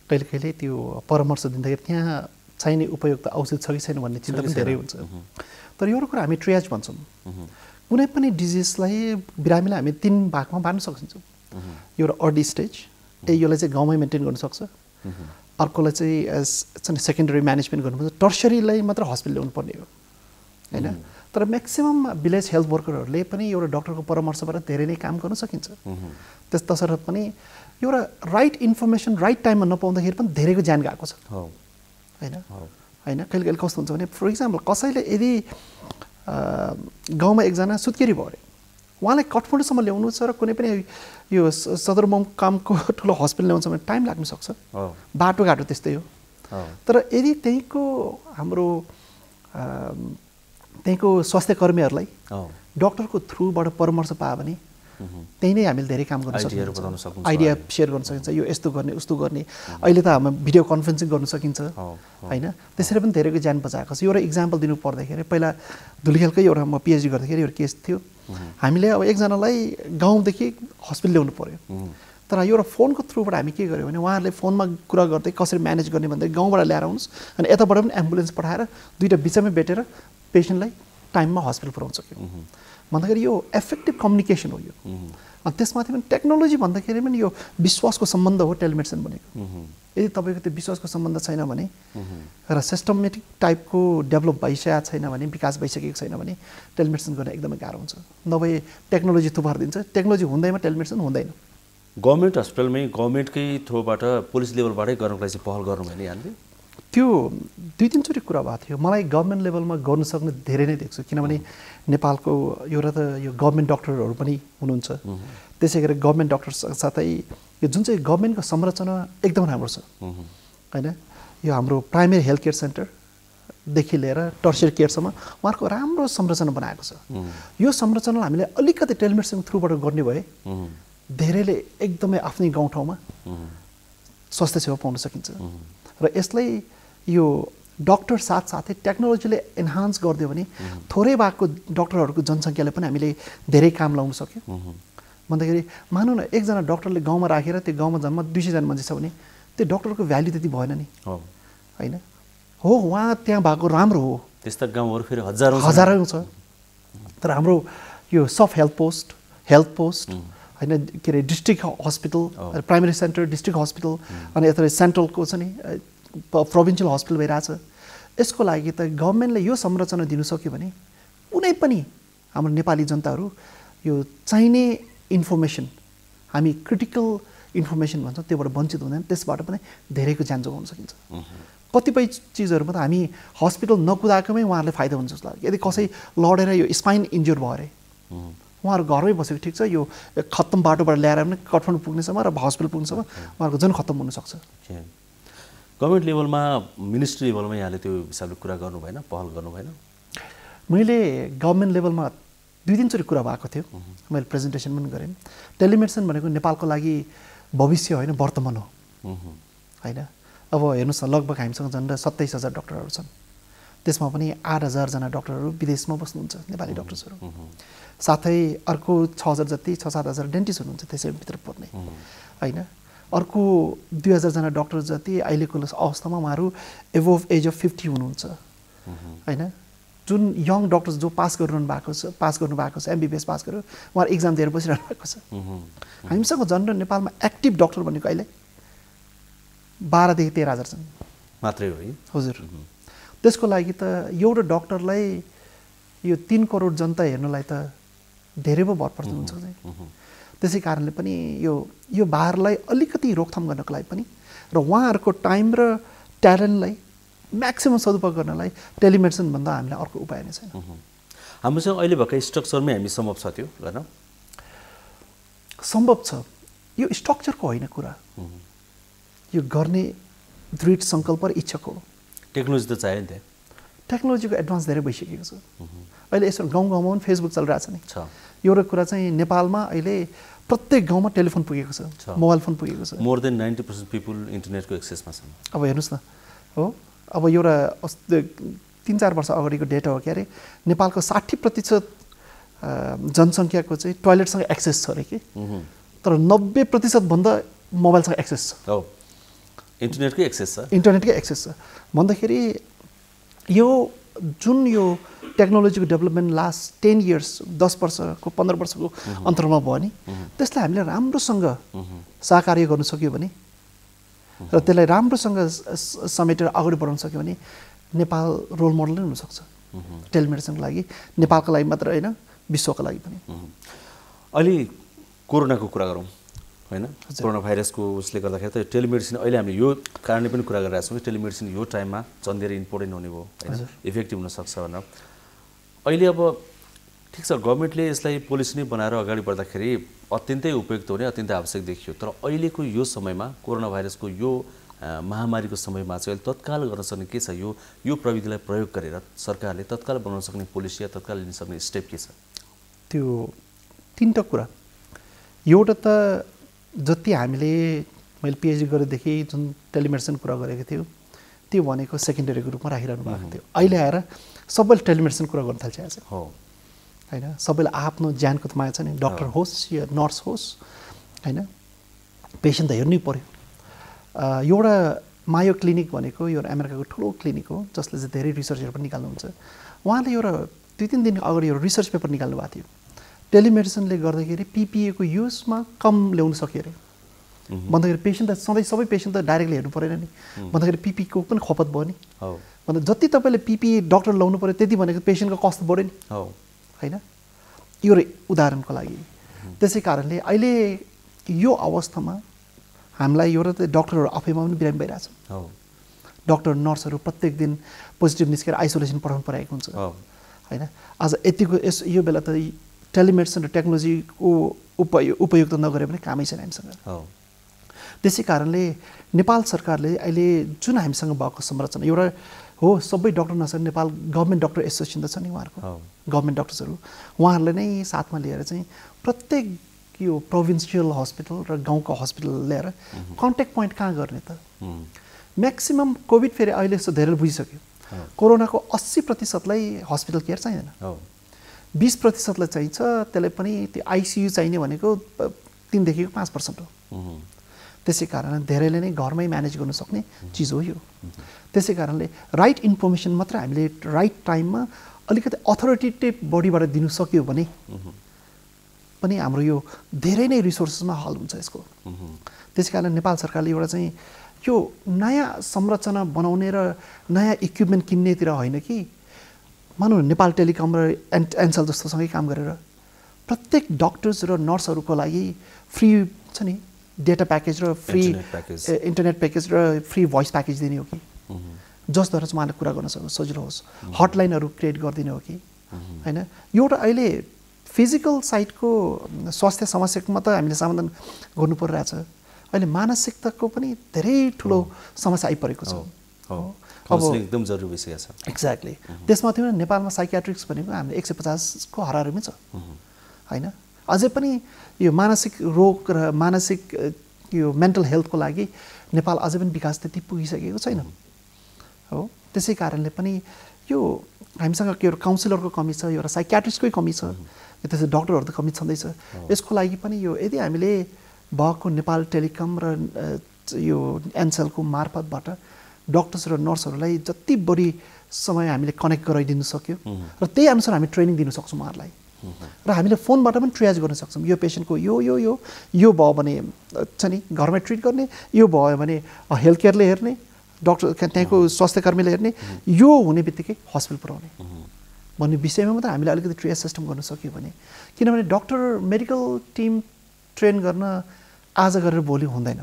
कहिले कहिले त्यो परामर्श दिँदाखेरि त्यहाँ चाहिने उपयुक्त औषध छ कि छैन भन्ने चिन्ता पनि धेरै हुन्छ। तर एउटा कुरा हामी ट्रियाज भन्छौँ। कुनै पनि डिजिजलाई बिरामीलाई हामी 3 भागमा बाँड्न सक्छौँ। एउटा अर्ली स्टेज, यसलाई चाहिँ गाउँमै मेन्टेन गर्न सक्छ, अर्कोलाई चाहिँ एज चाहिँ सेकेन्डरी म्यानेजमेन्ट गर्नुपर्छ, टर्सरीलाई मात्र हस्पिटल ल्याउनु पर्ने हो होइन। तर म्याक्सिमम भिलेज हेल्थ वर्करहरूले पनि एउटा डक्टरको परामर्शबाट धेरै नै काम गर्न सकिन्छ। तसर्थ पनि एउटा राइट इन्फर्मेसन राइट टाइममा नपाउँदाखेरि पनि धेरैको ज्यान गएको छ होइन होइन। कहिले कहिले कस्तो हुन्छ भने फर इक्जाम्पल कसैले यदि गाउँमा एकजना सुत्केरी भयो अरे, उहाँलाई काठमाडौँसम्म ल्याउनु छ र कुनै पनि यो सदरमुकामको ठुलो हस्पिटल ल्याउँछ भने टाइम लाग्न सक्छ, बाटोघाटो त्यस्तै हो। तर यदि त्यहीँको हाम्रो त्यहीँको स्वास्थ्य कर्मीहरूलाई डक्टरको थ्रुबाट परामर्श पायो भने त्यही नै हामीले धेरै काम गर्न सकिन्छ, आइडिया सेयर गर्न सकिन्छ, यो यस्तो गर्ने उस्तो गर्ने। अहिले त हामी भिडियो कन्फरेन्सिङ गर्न सकिन्छ होइन। त्यसरी पनि धेरैको ज्यान बचाएको छ। एउटा इक्जाम्पल दिनु पर्दाखेरि पहिला धुलिखेलकै एउटा म पिएचडी गर्दाखेरि एउटा केस थियो। हामीले अब एकजनालाई गाउँदेखि हस्पिटल ल्याउनु पर्यो, तर एउटा फोनको थ्रुबाट हामी के गर्यौँ भने उहाँहरूले फोनमा कुरा गर्दै कसरी म्यानेज गर्ने भन्दै गाउँबाट ल्याएर आउनुहोस् अनि यताबाट पनि एम्बुलेन्स पठाएर दुईवटा बिचमै भेटेर पेसेन्टलाई टाइममा हस्पिटल पुऱ्याउन सक्यौँ भन्दाखेरि यो एफेक्टिभ कम्युनिकेसन हो यो। अनि त्यसमाथि पनि टेक्नोलोजी भन्दाखेरि पनि यो विश्वासको सम्बन्ध हो टेलिमेडिसिन भनेको। यदि तपाईँको त्यो विश्वासको सम्बन्ध छैन भने र सिस्टमेटिक टाइपको डेभलप भइसकेको छैन भने, विकास भइसकेको छैन भने टेलिमेडिसिन गर्न एकदमै गाह्रो हुन्छ। नभए टेक्नोलोजी थुपारिदिन्छ, टेक्नोलोजी हुँदैमा टेलिमेडिसिन हुँदैन। गभर्नमेन्ट हस्पिटलमै गभर्नमेन्टकै थ्रुबाट पुलिस लेभलबाटै गर्नुको लागि चाहिँ पहल गर्नु भयो नि यहाँले? त्यो 2-3 चोटि कुरा भएको थियो। मलाई गभर्नमेन्ट लेभलमा गर्न सक्ने धेरै नै देख्छु, किनभने नेपालको एउटा त यो गभर्नमेन्ट डक्टरहरू पनि हुनुहुन्छ, त्यसै गरी गभर्नमेन्ट डक्टर साथै यो जुन चाहिँ गभर्नमेन्टको संरचना एकदम राम्रो छ होइन। यो हाम्रो प्राइमेरी हेल्थ केयर सेन्टरदेखि लिएर टर्सियरी केयरसम्म उहाँहरूको राम्रो संरचना बनाएको छ। यो संरचनालाई हामीले अलिकति टेलिमेडिसिन थ्रुबाट गर्ने भए धेरैले एकदमै आफ्नै गाउँठाउँमा स्वास्थ्य सेवा पाउन सकिन्छ। र यसलाई यो डक्टर साथसाथै टेक्नोलोजीले एन्हान्स गरिदियो भने थोरै भएको डक्टरहरूको जनसङ्ख्याले पनि हामीले धेरै काम लाउन सक्यौँ भन्दाखेरि मानौँ न एकजना डक्टरले गाउँमा राखेर त्यो गाउँमा जम्मा 200 जना मान्छे छ भने त्यो डक्टरको भ्याल्यु त्यति भएन नि होइन हो। उहाँ त्यहाँ भएको राम्रो हो, त्यस्ता गाउँहरू फेरि हजारौँ छ। तर हाम्रो यो सब हेल्थ पोस्ट होइन के अरे district hospital primary centre district hospital अनि यता सेन्ट्रलको छ नि प्रोभिन्सियल हस्पिटल भइरहेछ यसको लागि त गभर्मेन्टले यो संरचना दिनु सक्यो भने कुनै पनि हाम्रो नेपाली जनताहरू यो चाहिने इन्फर्मेसन हामी क्रिटिकल इन्फर्मेसन भन्छौँ त्योबाट वञ्चित हुँदैन त्यसबाट पनि धेरैको ज्यान जोगाउन सकिन्छ कतिपय चिजहरूमा त हामी हस्पिटल नकुदाएकोमै उहाँहरूले फाइदा हुन्छ जस्तो लाग्यो यदि कसै लडेर यो स्पाइन इन्ज्योर भयो अरे उहाँहरू घरमै बसेको ठिक छ यो खत्तम बाटोबाट ल्याएर पनि काठमाडौँ पुग्नेसम्म र हस्पिटल पुग्नेसम्म उहाँहरूको जन खत्तम हुनसक्छ गभर्मेन्ट लेभलमा मिनिस्ट्री लेभलमा यहाँले त्यो हिसाबले कुरा गर्नु भएन पहल गर्नु भएन मैले गभर्मेन्ट लेभलमा 2-3 चोटि कुरा भएको थियो मैले प्रेजेन्टेसन पनि गरेँ टेलिमेडिसिन भनेको नेपालको लागि भविष्य होइन वर्तमान हो होइन अब हेर्नुहोस् न लगभग हामीसँग झन्डै 27,000 डक्टरहरू छन् त्यसमा पनि 8,000 जना डक्टरहरू विदेशमा बस्नुहुन्छ नेपाली डक्टर्सहरू साथै अर्को 6,000 जति 6-7,000 डेन्टिस्ट हुनुहुन्छ त्यसैभित्र पर्ने होइन अर्को 2,000 जना डक्टर जति अहिलेको अवस्थामा उहाँहरू एभोभ एज अफ 50 हुनुहुन्छ होइन जुन यङ डक्टर्स जो पास गर्नुभएको छ एमबिबिएस पास गर्यो उहाँहरू इक्जाम दिएर बसिरहनु भएको छ हामीसँग झन्डै नेपालमा एक्टिभ डक्टर भनेको अहिले 12 देखि 13,000 छन् मात्रै हो है हजुर त्यसको लागि त एउटा डक्टरलाई यो 3 करोड जनता हेर्नलाई त धेरै पो भर पर्छ हुन्छ त्यसै कारणले पनि यो भारलाई अलिकति रोकथाम गर्नको लागि पनि र उहाँहरूको टाइम र ट्यालेन्टलाई म्याक्सिमम सदुपयोग गर्नलाई टेलिमेडिसिन भन्दा हामीलाई अर्को उपाय नै छैन हामीसँग अहिले भएकै स्ट्रक्चरमै हामी सम्भव छ त्यो गर्न सम्भव छ यो स्ट्रक्चरको होइन कुरा यो गर्ने दृढ सङ्कल्प र इच्छाको टेक्नोलोजी त चाहियो नि त्यहाँ टेक्नोलोजीको एडभान्स धेरै भइसकेको छ अहिले यसो गाउँ गाउँमा पनि फेसबुक चलिरहेछ नि एउटा कुरा चाहिँ नेपालमा अहिले प्रत्येक गाउँमा टेलिफोन पुगेको छ मोबाइल फोन पुगेको छ मोर देन 90% पिपल इन्टरनेटको एक्सेसमा छन् अब हेर्नुहोस् न हो अब एउटा 3-4 वर्ष अगाडिको डेटा हो के अरे नेपालको 60% जनसङ्ख्याको चाहिँ टोयलेटसँग एक्सेस छ अरे कि तर 90% भन्दा मोबाइलसँग एक्सेस छ हो इन्टरनेटकै एक्सेस छ इन्टरनेटकै एक्सेस छ भन्दाखेरि यो जुन यो टेक्नोलोजीको डेभलपमेन्ट लास्ट 10 इयर्स 10 वर्षको 15 वर्षको अन्तरमा भयो नि त्यसलाई हामीले राम्रोसँग सहकार्य गर्न सक्यो भने र त्यसलाई राम्रोसँग समेटेर अगाडि बढाउन सक्यो भने नेपाल रोल मोडल नै हुनसक्छ टेलिमेडिसिनको लागि नेपालको लागि मात्र होइन विश्वको लागि पनि अहिले कोरोनाको कुरा गरौँ होइन कोरोना भाइरसको उसले गर्दाखेरि त टेलिमेडिसिन अहिले हामीले यो कारणले पनि कुरा गरिरहेको छौँ कि टेलिमेडिसिन यो टाइममा झन् धेरै इम्पोर्टेन्ट हुने भयो होइन इफेक्टिभ हुनसक्छ भनेर अहिले अब ठिक छ गभर्मेन्टले यसलाई पोलिसी नै बनाएर अगाडि बढ्दाखेरि अत्यन्तै उपयुक्त हुने अत्यन्तै आवश्यक देखियो तर अहिलेको यो समयमा कोरोना भाइरसको यो महामारीको समयमा चाहिँ अहिले तत्काल गर्न सक्ने के छ यो प्रविधिलाई प्रयोग गरेर सरकारले तत्काल बनाउन सक्ने पोलिसी या तत्काल लिन सक्ने स्टेप के छ त्यो 3टा कुरा एउटा त जति हामीले मैले पिएचडी गरेदेखि जुन टेलिमेडिसिन कुरा गरेको थियो त्यो भनेको सेकेन्डरीको रूपमा राखिरहनु भएको थियो अहिले आएर सबैले टेलिमेडिसिन कुरा गर्न थालिसकेको छ हो होइन सबैलाई आफ्नो ज्यानको त माया छ नि डक्टर होस् या नर्स होस् होइन पेसेन्ट त हेर्नै पर्यो एउटा मायो क्लिनिक भनेको यो अमेरिकाको ठुलो क्लिनिक हो जसले चाहिँ धेरै रिसर्चहरू पनि निकाल्नुहुन्छ उहाँले एउटा 2-3 दिन अगाडि एउटा रिसर्च पेपर निकाल्नु भएको थियो टेलिमेडिसिनले गर्दाखेरि पिपिएको युजमा कम ल्याउन सक्यो अरे भन्दाखेरि पेसेन्ट त सधैँ सबै पेसेन्ट त डाइरेक्टली हेर्नु परेन नि भन्दाखेरि पिपीको पनि खपत भयो नि भन्दा जति तपाईँले पिपी डक्टर लाउनु पऱ्यो त्यति भनेको पेसेन्टको कस्ट बढ्यो नि होइन यो उदाहरणको लागि त्यसै कारणले अहिले यो अवस्थामा हामीलाई एउटा त डक्टरहरू आफैमा पनि बिरामी भइरहेछ डक्टर नर्सहरू प्रत्येक दिन पोजिटिभ निस्केर आइसोलेसन पठाउनु परेको हुन्छ होइन आज यतिको यो बेला त टेलिमेडिसिन र टेक्नोलोजीको उपयुक्त नगरे पनि कामै छैन हामीसँग त्यसै कारणले नेपाल सरकारले अहिले जुन हामीसँग भएको संरचना एउटा हो सबै डक्टर नर्सहरू नेपाल गभर्मेन्ट डक्टर एसोसिएसन त छ नि उहाँहरूको गभर्मेन्ट डक्टर्सहरू उहाँहरूले नै साथमा लिएर चाहिँ प्रत्येक यो प्रोभिन्सियल हस्पिटल र गाउँको हस्पिटल ल्याएर कन्ट्याक्ट पोइन्ट कहाँ गर्ने त म्याक्सिमम कोभिड फेरि अहिले यस्तो धेरै बुझिसक्यो कोरोनाको 80%लाई हस्पिटल केयर चाहिँदैन 20%लाई चाहिन्छ त्यसलाई पनि त्यो आइसियु चाहिने भनेको 3 देखि 5% हो त्यसै कारण धेरैले नै घरमै म्यानेज गर्न सक्ने चिज हो यो त्यसै कारणले राइट इन्फर्मेसन मात्र हामीले राइट टाइममा अलिकति अथोरिटेटिभ बडीबाट दिनु सक्यो भने पनि हाम्रो यो धेरै नै रिसोर्सेसमा हल हुन्छ यसको। त्यसै कारण नेपाल सरकारले एउटा चाहिँ यो नयाँ संरचना बनाउने र नयाँ इक्विपमेन्ट किन्नेतिर होइन कि मानौँ नेपाल टेलिकम र एनसेल जस्तोसँगै काम गरेर प्रत्येक डक्टर्स र नर्सहरूको लागि फ्री छ नि डेटा प्याकेज र फ्री इन्टरनेट प्याकेज र फ्री भोइस प्याकेज दिने हो कि जसद्वारा चाहिँ उहाँले कुरा गर्न सजिलो होस्। हटलाइनहरू क्रिएट गरिदिने हो कि होइन। एउटा अहिले फिजिकल साइडको स्वास्थ्य समस्याको मात्र हामीले समाधान गर्नु परिरहेछ, अहिले मानसिकताको पनि धेरै ठुलो समस्या आइपरेको छ। अब एकदम जरुरी विषय छ। एक्ज्याक्टली। त्यसमा थियो नेपालमा साइकियाट्रिक्स भनेको हामीले 150 को हरारमै छ होइन। अझै पनि यो मानसिक रोग र मानसिक यो मेन्टल हेल्थको लागि नेपाल अझै पनि विकास त्यति पुगिसकेको छैन हो। त्यसै कारणले पनि यो हामीसँग एउटा काउन्सिलरको कमी छ, एउटा साइकियाट्रिस्टकै कमी छ, त्यसै डक्टरहरूको कमी छँदैछ। यसको लागि पनि यो यदि हामीले भएको नेपाल टेलिकम र यो एनसेलको मार्फतबाट डक्टर्स र नर्सहरूलाई जति बढी समय हामीले कनेक्ट गराइदिनु सक्यो र त्यही अनुसार हामी ट्रेनिङ दिनु सक्छौँ उहाँहरूलाई र हामीले फोनबाट पनि ट्रियाज गर्न सक्छौँ। यो पेसेन्टको यो यो यो यो भयो भने छ नि घरमै ट्रिट गर्ने, यो भयो भने हेल्थ केयरले हेर्ने, डक्टर त्यहाँको स्वास्थ्य कर्मीले हेर्ने, यो हुने बित्तिकै हस्पिटल पुऱ्याउने भन्ने विषयमा मात्र हामीले अलिकति ट्रियाज सिस्टम गर्न सक्यो भने, किनभने डक्टर मेडिकल टिम ट्रेन गर्न आज गरेर भोलि हुँदैन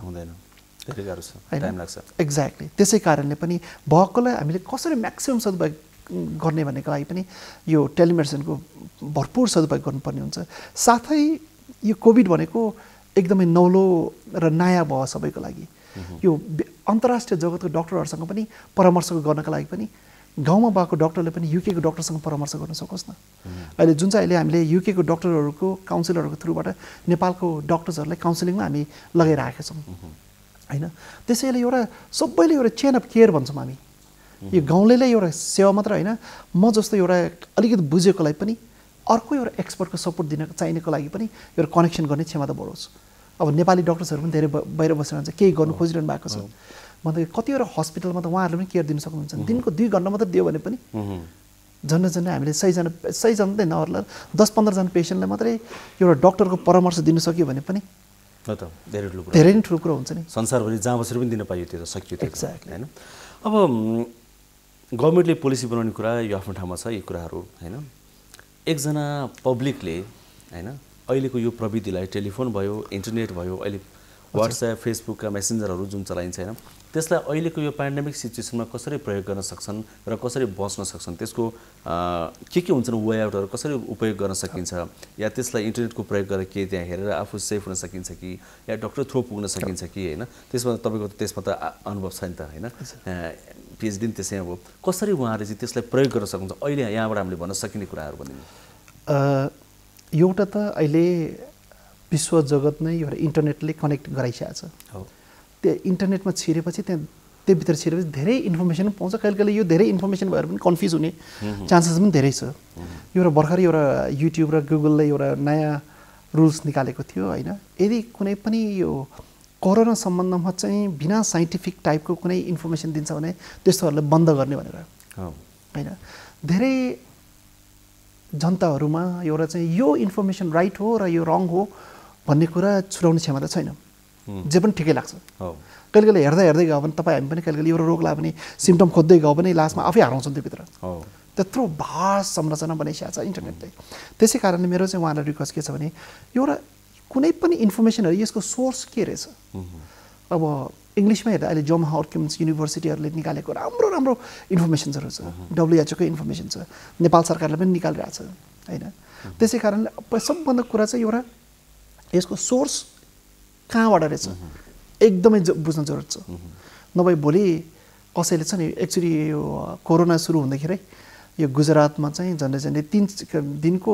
धेरै गाह्रो छ, टाइम लाग्छ। एक्ज्याक्टली। त्यसै कारणले पनि भएकोलाई हामीले कसरी म्याक्सिमम सदुपयोग गर्ने भन्नेको लागि पनि यो टेलिमेडिसिनको भरपुर सदुपयोग गर्नुपर्ने हुन्छ। साथै यो कोभिड भनेको एकदमै नौलो र नयाँ भयो सबैको लागि। यो अन्तर्राष्ट्रिय जगतको डक्टरहरूसँग पनि परामर्श गर्नका लागि पनि गाउँमा भएको डक्टरले पनि युकेको डक्टरसँग परामर्श गर्न सकोस् न। अहिले जुन चाहिँ अहिले हामीले युकेको डक्टरहरूको काउन्सिलरहरूको थ्रुबाट नेपालको डक्टर्सहरूलाई काउन्सिलिङमा हामी लगाइरहेका छौँ होइन। त्यसैले एउटा सबैले एउटा चेन अफ केयर भन्छौँ हामी। यो गाउँलेलाई एउटा सेवा मात्र होइन, म जस्तो एउटा अलिकति बुझेकोलाई पनि अर्को एउटा एक्सपर्टको सपोर्ट दिन चाहिनेको लागि पनि एउटा कनेक्सन गर्ने क्षमता बढोस्। अब नेपाली डक्टर्सहरू पनि धेरै बाहिर बसिरहन्छ, केही गर्नु खोजिरहनु भएको छ। मतलब कतिवटा हस्पिटलमा त उहाँहरूले पनि केयर दिनु सक्नुहुन्छ। दिनको 2 घन्टा मात्रै दियो भने पनि झन्डै हामीले 100 जना त नहोला 10-15 जना पेसेन्टलाई मात्रै एउटा डक्टरको परामर्श दिन सक्यो भने पनि धेरै नै ठुलो कुरा हुन्छ नि। संसारभरि जहाँ बसेर पनि दिन पाइयो त्यो त सकियो एक्ज्याक्टली होइन। अब गभर्मेन्टले पोलिसी बनाउने कुरा यो आफ्नो ठाउँमा छ, यो कुराहरू होइन। एकजना पब्लिकले होइन अहिलेको यो प्रविधिलाई टेलिफोन भयो, इन्टरनेट भयो, अहिले वाट्सएप फेसबुकका मेसेन्जरहरू जुन चलाइन्छ होइन, त्यसलाई अहिलेको यो पेन्डेमिक सिचुएसनमा कसरी प्रयोग गर्न सक्छन् र कसरी बच्न सक्छन्, त्यसको के हुन्छन् वे आउटहरू कसरी उपयोग गर्न सकिन्छ, या त्यसलाई इन्टरनेटको प्रयोग गरेर के त्यहाँ हेरेर आफू सेफ हुन सकिन्छ कि या डक्टर थ्रो पुग्न सकिन्छ कि होइन। त्यसमा तपाईँको त्यसमा त अनुभव छ नि त होइन, पिएचडी नि त्यसै। अब कसरी उहाँहरूले चाहिँ त्यसलाई प्रयोग गर्न सक्नुहुन्छ अहिले यहाँबाट हामीले भन्न सकिने कुराहरू भनिदिनु। एउटा त अहिले विश्व जगत नै एउटा इन्टरनेटले कनेक्ट गराइसकेको छ। त्यो इन्टरनेटमा छिरेपछि त्यो भित्र छिरेपछि धेरै इन्फर्मेसन पनि पाउँछ। कहिले कहिले यो धेरै इन्फर्मेसन भएर पनि कन्फ्युज हुने चान्सेस पनि धेरै छ। एउटा भर्खरै एउटा युट्युब र गुगलले एउटा नयाँ रुल्स निकालेको थियो होइन, यदि कुनै पनि यो कोरोना सम्बन्धमा चाहिँ बिना साइन्टिफिक टाइपको कुनै इन्फर्मेसन दिन्छ भने त्यस्तोहरूलाई बन्द गर्ने भनेर होइन। धेरै जनताहरूमा एउटा चाहिँ यो इन्फर्मेसन राइट हो र यो रङ हो भन्ने कुरा छुटाउने क्षमता छैन। जे पनि ठिकै लाग्छ। कहिले कहिले हेर्दै हेर्दै गयो भने तपाईँ हामी पनि कहिले कहिले एउटा रोग लाग्यो भने सिम्टम खोज्दै गयो भने लास्टमा आफै हराउँछौँ त्यो भित्र। त्यत्रो भास्ट संरचना बनाइसकेको छ इन्टरनेटले। त्यसै कारणले मेरो चाहिँ उहाँलाई रिक्वेस्ट के छ भने एउटा कुनै पनि इन्फर्मेसनहरू यसको सोर्स के रहेछ। अब इङ्ग्लिसमा हेर्दा अहिले जन हपकिन्स युनिभर्सिटीहरूले निकालेको राम्रो राम्रो इन्फर्मेसन्सहरू छ, WHO को इन्फर्मेसन छ, नेपाल सरकारले पनि निकालिरहेको छ होइन। त्यसै कारणले सबभन्दा कुरा चाहिँ एउटा यसको सोर्स कहाँबाट रहेछ एकदमै बुझ्न जरुरत छ। नभए भोलि कसैले छ नि एक्चुअली यो कोरोना सुरु हुँदाखेरि यो गुजरातमा चाहिँ झन्डै 3 दिनको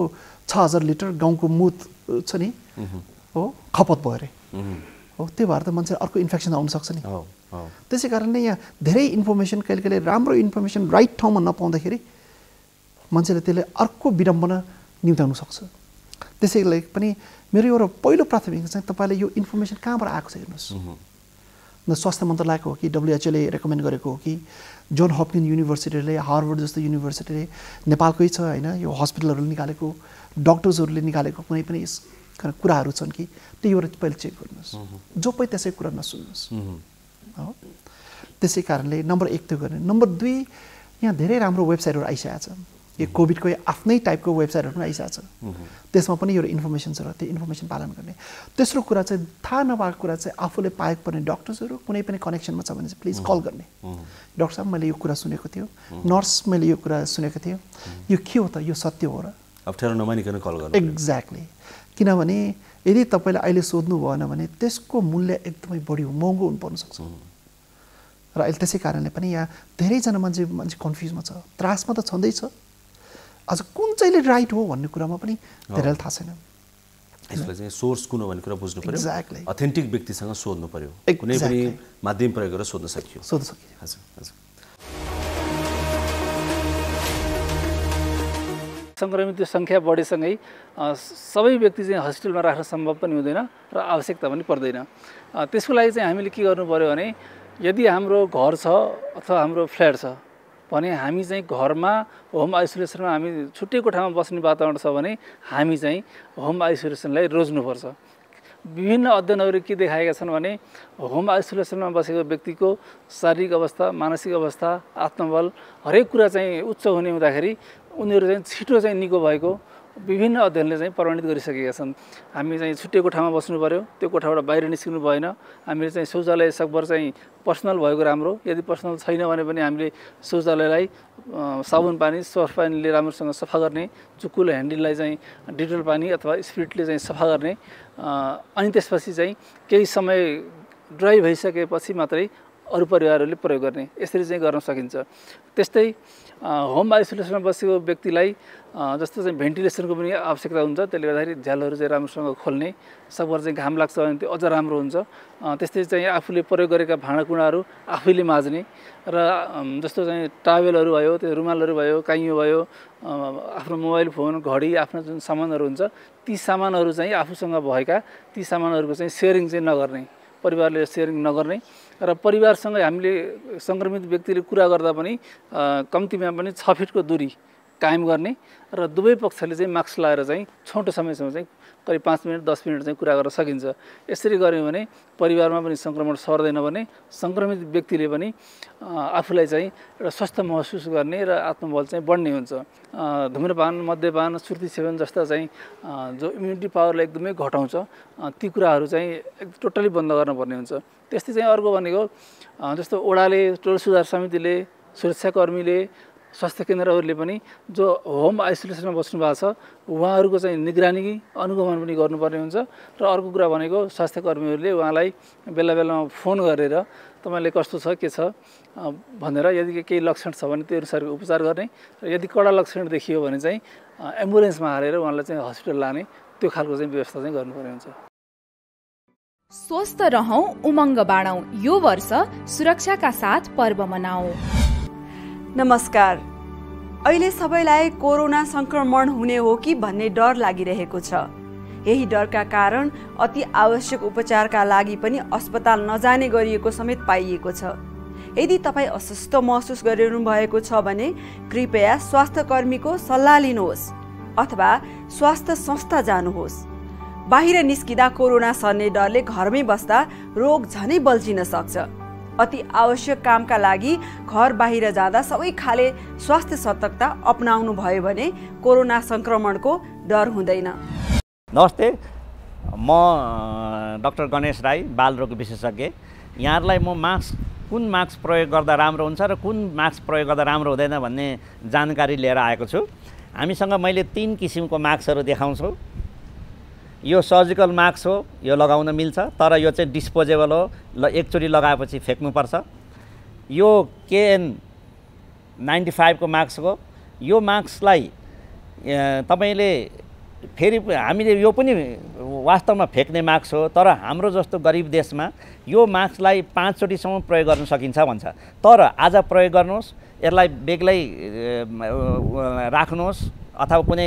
6000 लिटर गाउँको मुत छ नि हो खपत भयो अरे हो। त्यो भएर त मान्छे अर्को इन्फेक्सन आउन सक्छ नि। त्यसै कारणले यहाँ धेरै इन्फर्मेसन कहिले कहिले राम्रो इन्फर्मेसन राइट ठाउँमा नपाउँदाखेरि मान्छेले त्यसले अर्को विडम्बना निम्ताउन सक्छ। त्यसैले पनि मेरो एउटा पहिलो प्राथमिकता चाहिँ तपाईँले यो इन्फर्मेसन कहाँबाट आएको छ हेर्नुहोस्। स्वास्थ्य मन्त्रालयको हो कि WHO ले रेकमेन्ड गरेको हो कि जोन हपकिन्स युनिभर्सिटीले हार्वर्ड जस्तो युनिभर्सिटीले नेपालकै छ हैन यो हस्पिटलहरूले निकालेको डक्टर्सहरूले निकालेको कुनै पनि कुराहरू छन् कि त्यहीबाट पहिले चेक गर्नुहोस् जो पनि त्यसै कुरा नसुन्नुहोस् हो त्यसै कारणले नम्बर 1 त्यो गर्ने नम्बर 2 यहाँ धेरै राम्रो वेबसाइटहरू आइसकेको छ यो कोभिडको आफ्नै टाइपको वेबसाइटहरू पनि आइसकेको छ त्यसमा पनि यो इन्फर्मेसन छ र त्यो इन्फर्मेसन पालन गर्ने तेस्रो कुरा चाहिँ थाहा नभएको कुरा चाहिँ आफूले पाएको पर्ने डक्टर्सहरू कुनै पनि कनेक्सनमा छ भने चाहिँ प्लिज कल गर्ने डाक्टर साहब मैले यो कुरा सुनेको थियो नर्स मैले यो कुरा सुनेको थियो यो के हो त यो सत्य हो र अप्ठ्यारो नमानिकन कल गर्नु एक्ज्याक्टली किनभने यदि तपाईले अहिले सोध्नु भएन भने त्यसको मूल्य एकदमै बढी महँगो हुन पर्न सक्छ र अहिले त्यसै कारणले पनि यहाँ धेरैजना मान्छे कन्फ्युजमा छ त्रासमा त छँदैछ अझ कुन चाहिँले राइट हो भन्ने कुरामा पनि धेरैलाई थाहा छैन यसलाई चाहिँ सोर्स कुन हो भन्ने कुरा बुझ्नु पर्यो एक्ज्याक्टली अथेन्टिक व्यक्तिसँग सोध्नु पर्यो कुनै पनि माध्यम प्रयोग गरेर सोध्न सकियो हजुर हजुर संक्रमितको सङ्ख्या बढेसँगै सबै व्यक्ति चाहिँ हस्पिटलमा राख्न सम्भव पनि हुँदैन र आवश्यकता पनि पर्दैन त्यसको लागि चाहिँ हामीले के गर्नु पर्यो भने यदि हाम्रो घर छ अथवा हाम्रो फ्ल्याट छ भने हामी चाहिँ घरमा होम आइसोलेसनमा हामी छुट्टै कोठामा बस्ने वातावरण छ भने हामी चाहिँ होम आइसोलेसनलाई रोज्नुपर्छ विभिन्न अध्ययनहरू के देखाएका छन् भने होम आइसोलेसनमा बसेको व्यक्तिको शारीरिक अवस्था मानसिक अवस्था आत्मबल हरेक कुरा चाहिँ उच्च हुने हुँदाखेरि उनीहरू चाहिँ छिटो चाहिँ निको भएको विभिन्न अध्ययनले चाहिँ प्रमाणित गरिसकेका छन् हामी चाहिँ छुट्टै कोठामा बस्नु पर्यो त्यो कोठाबाट बाहिर निस्किनु भएन हामीले चाहिँ शौचालय सकभर चाहिँ पर्सनल भएको राम्रो यदि पर्सनल छैन भने पनि हामीले शौचालयलाई साबुन पानी सर्फ पानीले राम्रोसँग सफा गर्ने चुकुल ह्यान्डललाई चाहिँ डिटोल पानी अथवा स्पिरिटले चाहिँ सफा गर्ने अनि त्यसपछि चाहिँ केही समय ड्राई भइसकेपछि मात्रै अरू परिवारहरूले प्रयोग गर्ने यसरी चाहिँ गर्न सकिन्छ त्यस्तै होम आइसोलेसनमा बसेको व्यक्तिलाई जस्तो चाहिँ भेन्टिलेसनको पनि आवश्यकता हुन्छ त्यसले गर्दाखेरि झ्यालहरू चाहिँ राम्रोसँग खोल्ने सकभर चाहिँ घाम लाग्छ भने त्यो अझ राम्रो हुन्छ त्यस्तै चाहिँ आफूले प्रयोग गरेका भाँडाकुँडाहरू आफैले माझ्ने र जस्तो चाहिँ टावेलहरू भयो त्यो रुमालहरू भयो काइयो भयो आफ्नो मोबाइल फोन घडी आफ्नो जुन सामानहरू हुन्छ ती सामानहरू चाहिँ आफूसँग भएका ती सामानहरूको चाहिँ सेयरिङ चाहिँ नगर्ने परिवारले सेयरिङ नगर्ने र परिवारसँग हामीले सङ्क्रमित व्यक्तिले कुरा गर्दा पनि कम्तीमा पनि 6 फिटको दूरी कायम गर्ने र दुवै पक्षले चाहिँ मास्क लगाएर चाहिँ छोटो समयसम्म चाहिँ करिब 5 मिनट 10 मिनट चाहिँ कुरा गर्न सकिन्छ यसरी गर्यो भने परिवारमा पनि सङ्क्रमण सर्दैन भने सङ्क्रमित व्यक्तिले पनि आफूलाई चाहिँ एउटा स्वस्थ महसुस गर्ने र आत्मबल चाहिँ बढ्ने हुन्छ धुम्रपान मद्यपान सुर्ती सेवन जस्ता चाहिँ जो इम्युनिटी पावरलाई एकदमै घटाउँछ ती कुराहरू चाहिँ टोटली बन्द गर्नुपर्ने हुन्छ त्यस्तै चाहिँ अर्को भनेको जस्तो ओडाले टोल सुधार समितिले सुरक्षाकर्मीले स्वास्थ्य केन्द्रहरूले पनि जो होम आइसोलेसनमा बस्नु भएको छ उहाँहरूको चाहिँ निगरानी अनुगमन पनि गर्नुपर्ने हुन्छ र अर्को कुरा भनेको स्वास्थ्य कर्मीहरूले उहाँलाई बेला बेलामा फोन गरेर तपाईँले कस्तो छ के छ भनेर यदि केही लक्षण छ भने त्यो अनुसारको उपचार गर्ने र यदि कडा लक्षण देखियो भने चाहिँ एम्बुलेन्समा हालेर उहाँलाई चाहिँ हस्पिटल लाने त्यो खालको चाहिँ व्यवस्था चाहिँ गर्नुपर्ने हुन्छ स्वस्थ रहौं उमङ्ग बाँडौं यो वर्ष सुरक्षाका साथ पर्व मनाऊ नमस्कार अहिले सबैलाई कोरोना संक्रमण हुने हो कि भन्ने डर लागिरहेको छ यही डरका कारण अति आवश्यक उपचारका लागि पनि अस्पताल नजाने गरिएको समेत पाइएको छ यदि तपाई अस्वस्थ महसुस गरिरहनु भएको छ भने कृपया स्वास्थ्य कर्मीको सल्लाह लिनुहोस् अथवा स्वास्थ्य संस्था जानुहोस् बाहिर निस्किँदा कोरोना सर्ने डरले घरमै बस्दा रोग झनै बल्झिन सक्छ अति आवश्यक कामका लागि घर बाहिर जाँदा सबै खाले स्वास्थ्य सतर्कता अपनाउनु भयो भने कोरोना संक्रमणको डर हुँदैन नमस्ते म डाक्टर गणेश राई बालरोग विशेषज्ञ यहाँहरूलाई म कुन मास्क प्रयोग गर्दा राम्रो हुन्छ र कुन मास्क प्रयोग गर्दा राम्रो हुँदैन भन्ने जानकारी लिएर आएको छु हामीसँग मैले 3 किसिमको मास्कहरू देखाउँछु यो सर्जिकल मास्क हो यो लगाउन मिल्छ तर यो चाहिँ डिस्पोजेबल हो एकचोटि लगाएपछि फ्याक्नुपर्छ यो KN95 को मास्क हो यो मास्कलाई तपाईले फेरि हामीले यो पनि वास्तवमा फ्याक्ने मास्क हो तर हाम्रो जस्तो गरिब देशमा यो मास्कलाई 5 चोटिसम्म प्रयोग गर्न सकिन्छ भन्छ तर आज प्रयोग गर्नुहोस् यसलाई बेग्लै राख्नुहोस् अथवा कुनै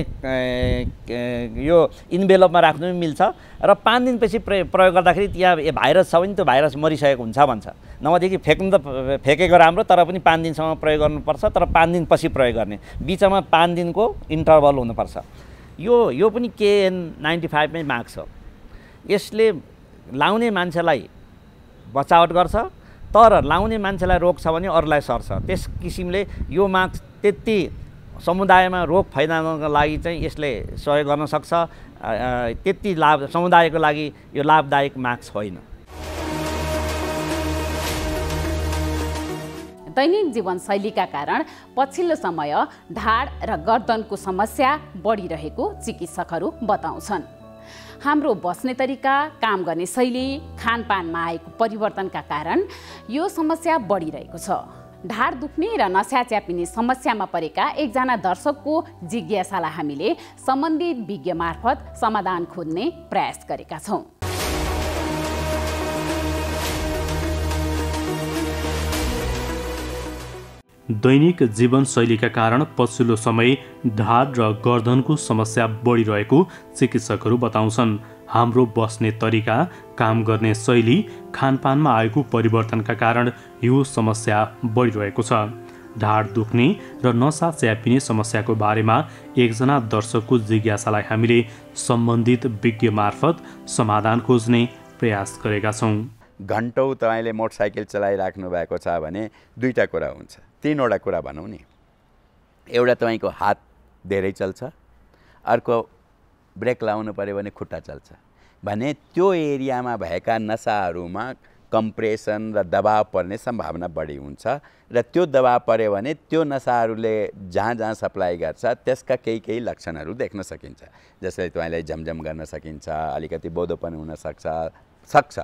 यो इन्भेलपमा राख्नु पनि मिल्छ र 5 दिनपछि प्रयोग गर्दाखेरि त्यहाँ भाइरस छ भने त्यो भाइरस मरिसकेको हुन्छ भन्छ। नभएदेखि फेक्नु त फेकेको राम्रो, तर पनि 5 दिनसम्म प्रयोग गर्नुपर्छ, तर 5 दिनपछि प्रयोग गर्ने, बिचमा 5 दिनको इन्टरभल हुनुपर्छ। यो पनि KN95 मै माग छ। यसले लाउने मान्छेलाई बचावट गर्छ, तर लाउने मान्छेलाई रोग छ भने अरूलाई सर्छ। त्यस किसिमले यो मास्क त्यति समुदायमा रोग फैलाउनको लागि चाहिँ यसले सहयोग गर्न सक्छ, त्यति लाभ समुदायको लागि यो लाभदायक मास्क होइन। दैनिक जीवनशैलीका कारण पछिल्लो समय ढाड र गर्दनको समस्या बढिरहेको चिकित्सकहरू बताउँछन्। हाम्रो बस्ने तरिका, काम गर्ने शैली, खानपानमा आएको परिवर्तनका कारण यो समस्या बढिरहेको छ। ढाड दुख्ने र नसा च्यापिने समस्यामा परेका एकजना दर्शकको जिज्ञासालाई हामीले सम्बन्धित विज्ञ मार्फत समाधान खोज्ने प्रयास गरेका छौँ। दैनिक जीवनशैलीका कारण पछिल्लो समय ढाड र गर्दनको समस्या बढिरहेको चिकित्सकहरू बताउँछन्। हाम्रो बस्ने तरिका, काम गर्ने शैली, खानपानमा आएको परिवर्तनका कारण यो समस्या बढिरहेको छ। ढाड दुख्ने र नसा च्यापिने समस्याको बारेमा एकजना दर्शकको जिज्ञासालाई हामीले सम्बन्धित विज्ञ मार्फत समाधान खोज्ने प्रयास गरेका छौँ। घन्टौँ तपाईँले मोटरसाइकल चलाइराख्नु भएको छ भने दुईवटा कुरा हुन्छ, 3वटा कुरा भनौँ नि। एउटा तपाईँको हात धेरै चल्छ, अर्को ब्रेक लाउनु पऱ्यो भने खुट्टा चल्छ भने त्यो एरियामा भएका नसाहरूमा कम्प्रेसन र दबाव पर्ने सम्भावना बढी हुन्छ र त्यो दबाव पर्यो भने त्यो नसाहरूले जहाँ जहाँ सप्लाई गर्छ त्यसका केही लक्षणहरू देख्न सकिन्छ। जसले तपाईँलाई झमझम गर्न सकिन्छ, अलिकति बोधोपन हुन सक्छ,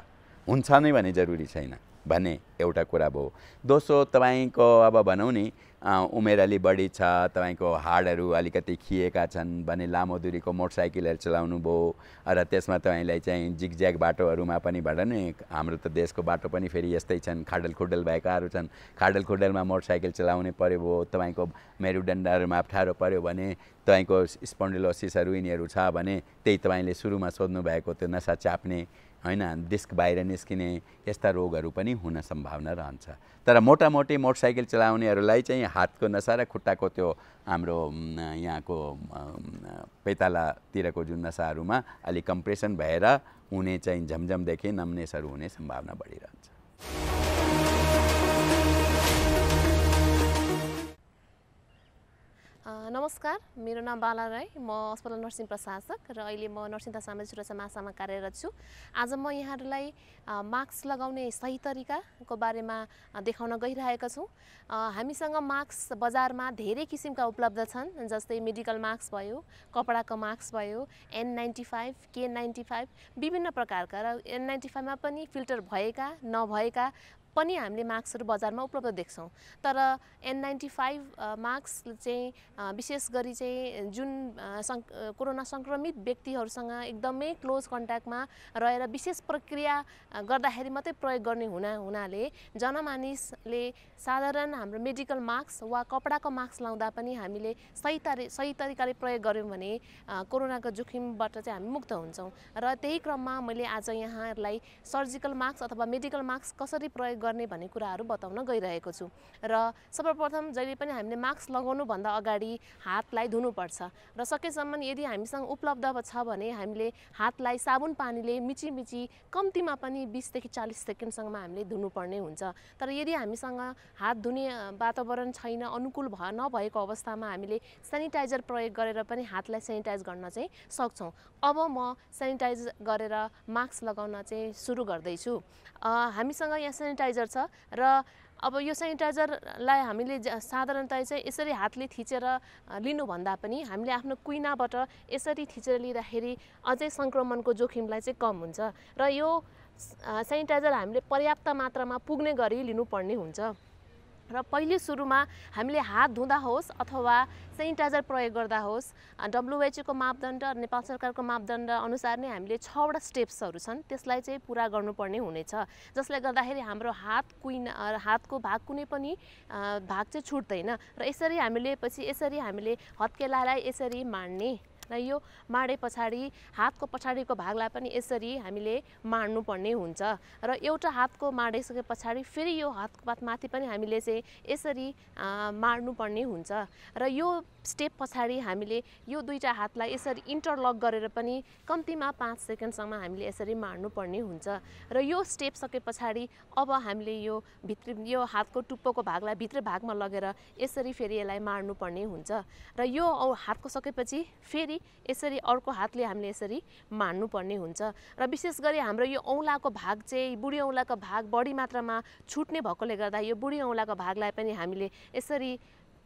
हुन्छ नै भने जरुरी छैन भने एउटा कुरा भयो। दोस्रो तपाईँको अब भनौँ नि उमेर अलि बढी छ, तपाईँको हाडहरू अलिकति खिएका छन् भने लामो दूरीको मोटरसाइकलहरू चलाउनु भयो र त्यसमा तपाईँलाई चाहिँ जिगज्याग बाटोहरूमा पनि भन नि, हाम्रो त देशको बाटो पनि फेरि यस्तै छन्, खाडल खुडल भएकाहरू छन्, खाडल खुडलमा मोटरसाइकल चलाउने पर्यो भयो, तपाईँको मेरुदण्डहरूमा अप्ठ्यारो पर्यो भने, तपाईँको स्पन्डिलोसिसहरू यिनीहरू छ भने त्यही तपाईँले सुरुमा सोध्नु भएको त्यो नसा च्याप्ने हैन, डिस्क बाहिर निस्किने यस्ता रोगहरू पनि हुन सम्भावना रहन्छ। तर मोटामोटी मोटरसाइकल चलाउनेहरूलाई चाहिँ हातको नसा र खुट्टाको त्यो हाम्रो यहाँको पेतालातिरको जुन नसाहरूमा अलि कम्प्रेसन भएर हुने चाहिँ झमझमदेखि नम्नेसहरू हुने सम्भावना बढिरहन्छ। नमस्कार, मेरो नाम बाला राई, म अस्पताल नर्सिङ प्रशासक र अहिले म नर्सिङ तथा सामाजिक सुरक्षा महाशाखामा कार्यरत छु। आज म यहाँहरूलाई मास्क लगाउने सही तरिकाको बारेमा देखाउन गइरहेका छौँ। हामीसँग मास्क बजारमा धेरै किसिमका उपलब्ध छन्, जस्तै मेडिकल मास्क भयो, कपडाको मास्क भयो, N95, K95 विभिन्न प्रकारका, र N95 मा पनि फिल्टर भएका नभएका पनि हामीले मास्कहरू बजारमा उपलब्ध देख्छौँ। तर N95 मास्क चाहिँ विशेष गरी चाहिँ जुन कोरोना सङ्क्रमित व्यक्तिहरूसँग एकदमै क्लोज कन्ट्याक्टमा रहेर विशेष प्रक्रिया गर्दाखेरि मात्रै प्रयोग गर्ने हुनाले जनमानिसले साधारण हाम्रो मेडिकल मास्क वा कपडाको मास्क लाउँदा पनि हामीले सही तरिकाले प्रयोग गऱ्यौँ भने कोरोनाको जोखिमबाट चाहिँ हामी मुक्त हुन्छौँ। र त्यही क्रममा मैले आज यहाँहरूलाई सर्जिकल मास्क अथवा मेडिकल मास्क कसरी प्रयोग गर्ने भन्ने कुराहरू बताउन गइरहेको छु। र सर्वप्रथम जहिले पनि हामीले मास्क लगाउनुभन्दा अगाडि हातलाई धुनुपर्छ र सकेसम्म यदि हामीसँग उपलब्ध छ भने हामीले हातलाई साबुन पानीले मिची कम्तीमा पनि 20 देखि 40 सेकेन्डसम्ममा हामीले धुनुपर्ने हुन्छ। तर यदि हामीसँग हात धुने वातावरण छैन, अनुकूल नभएको अवस्थामा हामीले सेनिटाइजर प्रयोग गरेर पनि हातलाई सेनिटाइज गर्न चाहिँ सक्छौँ। अब म सेनिटाइज गरेर मास्क लगाउन चाहिँ सुरु गर्दैछु। हामीसँग यहाँ सेनिटाइजर छ र अब यो सेनिटाइजरलाई हामीले साधारणतया चाहिँ यसरी हातले थिचेर लिनुभन्दा पनि हामीले आफ्नो कुइनाबाट यसरी थिचेर लिँदाखेरि अझै सङ्क्रमणको जोखिमलाई चाहिँ कम हुन्छ र यो सेनिटाइजर हामीले पर्याप्त मात्रामा पुग्ने गरी लिनुपर्ने हुन्छ। र पहिले सुरुमा हामीले हात धुँदा होस् अथवा सेनिटाइजर प्रयोग गर्दा होस् WHO को मापदण्ड नेपाल सरकारको मापदण्ड अनुसार नै हामीले 6 वटा स्टेप्सहरू छन् त्यसलाई चाहिँ पुरा गर्नुपर्ने हुनेछ जसले गर्दाखेरि हाम्रो हातको भाग कुनै पनि भाग चाहिँ छुट्दैन र यसरी हामीले हत्केलालाई यसरी माड्ने र यो माडे पछाडि हातको पछाडिको भागलाई पनि यसरी हामीले माड्नु पर्ने हुन्छ र एउटा हातको माडिसके पछाडि फेरि यो हातको माथि पनि हामीले चाहिँ यसरी माड्नु पर्ने हुन्छ र यो स्टेप पछाडि हामीले यो दुईटा हातलाई यसरी इन्टरलक गरेर पनि कम्तीमा 5 सेकेन्डसम्म हामीले यसरी माड्नु पर्ने हुन्छ र यो स्टेप सके पछाडि अब हामीले यो हातको टुप्पोको भागलाई भित्र भागमा लगेर यसरी फेरि यसलाई माड्नु पर्ने हुन्छ र यो हातको सकेपछि फेरि यसरी अर्को हातले हामीले यसरी माड्नु पर्ने हुन्छ र विशेष गरी हाम्रो यो औँलाको भाग चाहिँ बुढी औँलाको भाग बढी मात्रामा छुट्ने भएकोले गर्दा यो बुढी औँलाको भागलाई पनि हामीले यसरी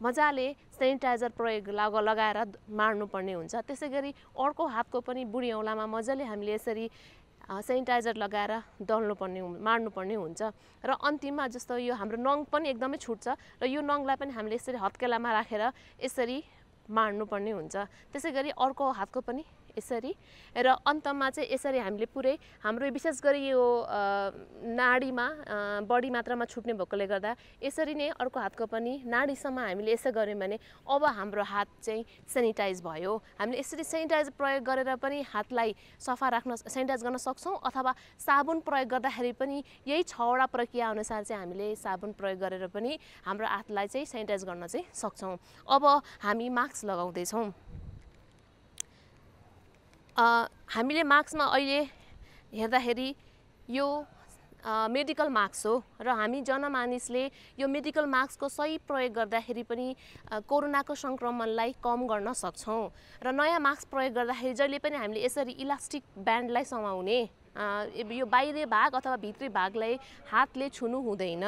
मजाले सेनिटाइजर प्रयोग लगाएर माड्नु पर्ने हुन्छ त्यसैगरी अर्को हातको पनि बुढी औँलामा मजाले हामीले यसरी सेनिटाइजर लगाएर माड्नु पर्ने हुन्छ र अन्तिममा जस्तो यो हाम्रो नङ पनि एकदमै छुट्छ र यो नङलाई पनि हामीले यसरी हत्केलामा राखेर यसरी माड्नु पर्ने हुन्छ त्यसैगरी अर्को हातको पनि यसरी र अन्तमा चाहिँ यसरी हामीले पुरै हाम्रो विशेष गरी यो नाडीमा बढी मात्रामा छुट्ने भएकोले गर्दा यसरी नै अर्को हातको पनि नाडीसम्म हामीले यसो गर्यौं भने अब हाम्रो हात चाहिँ सेनिटाइज भयो हामीले यसरी सेनिटाइज प्रयोग गरेर पनि हातलाई सफा राख्न सेनिटाइज गर्न सक्छौं अथवा साबुन प्रयोग गर्दाखेरि पनि यही 6 वटा प्रक्रिया अनुसार चाहिँ हामीले साबुन प्रयोग गरेर पनि हाम्रो हातलाई चाहिँ सेनिटाइज गर्न चाहिँ सक्छौं अब हामी मास्क लगाउँदै छौं हामीले मास्कमा अहिले हेर्दाखेरि यो मेडिकल मास्क हो र हामी जनमानिसले यो मेडिकल मास्कको सही प्रयोग गर्दाखेरि पनि कोरोनाको संक्रमणलाई कम गर्न सक्छौं र नयाँ मास्क प्रयोग गर्दाखेरि जहिले पनि हामीले यसरी इलास्टिक ब्यान्डलाई समाउने यो बाहिरी भाग अथवा भित्री भागलाई हातले छुनु हुँदैन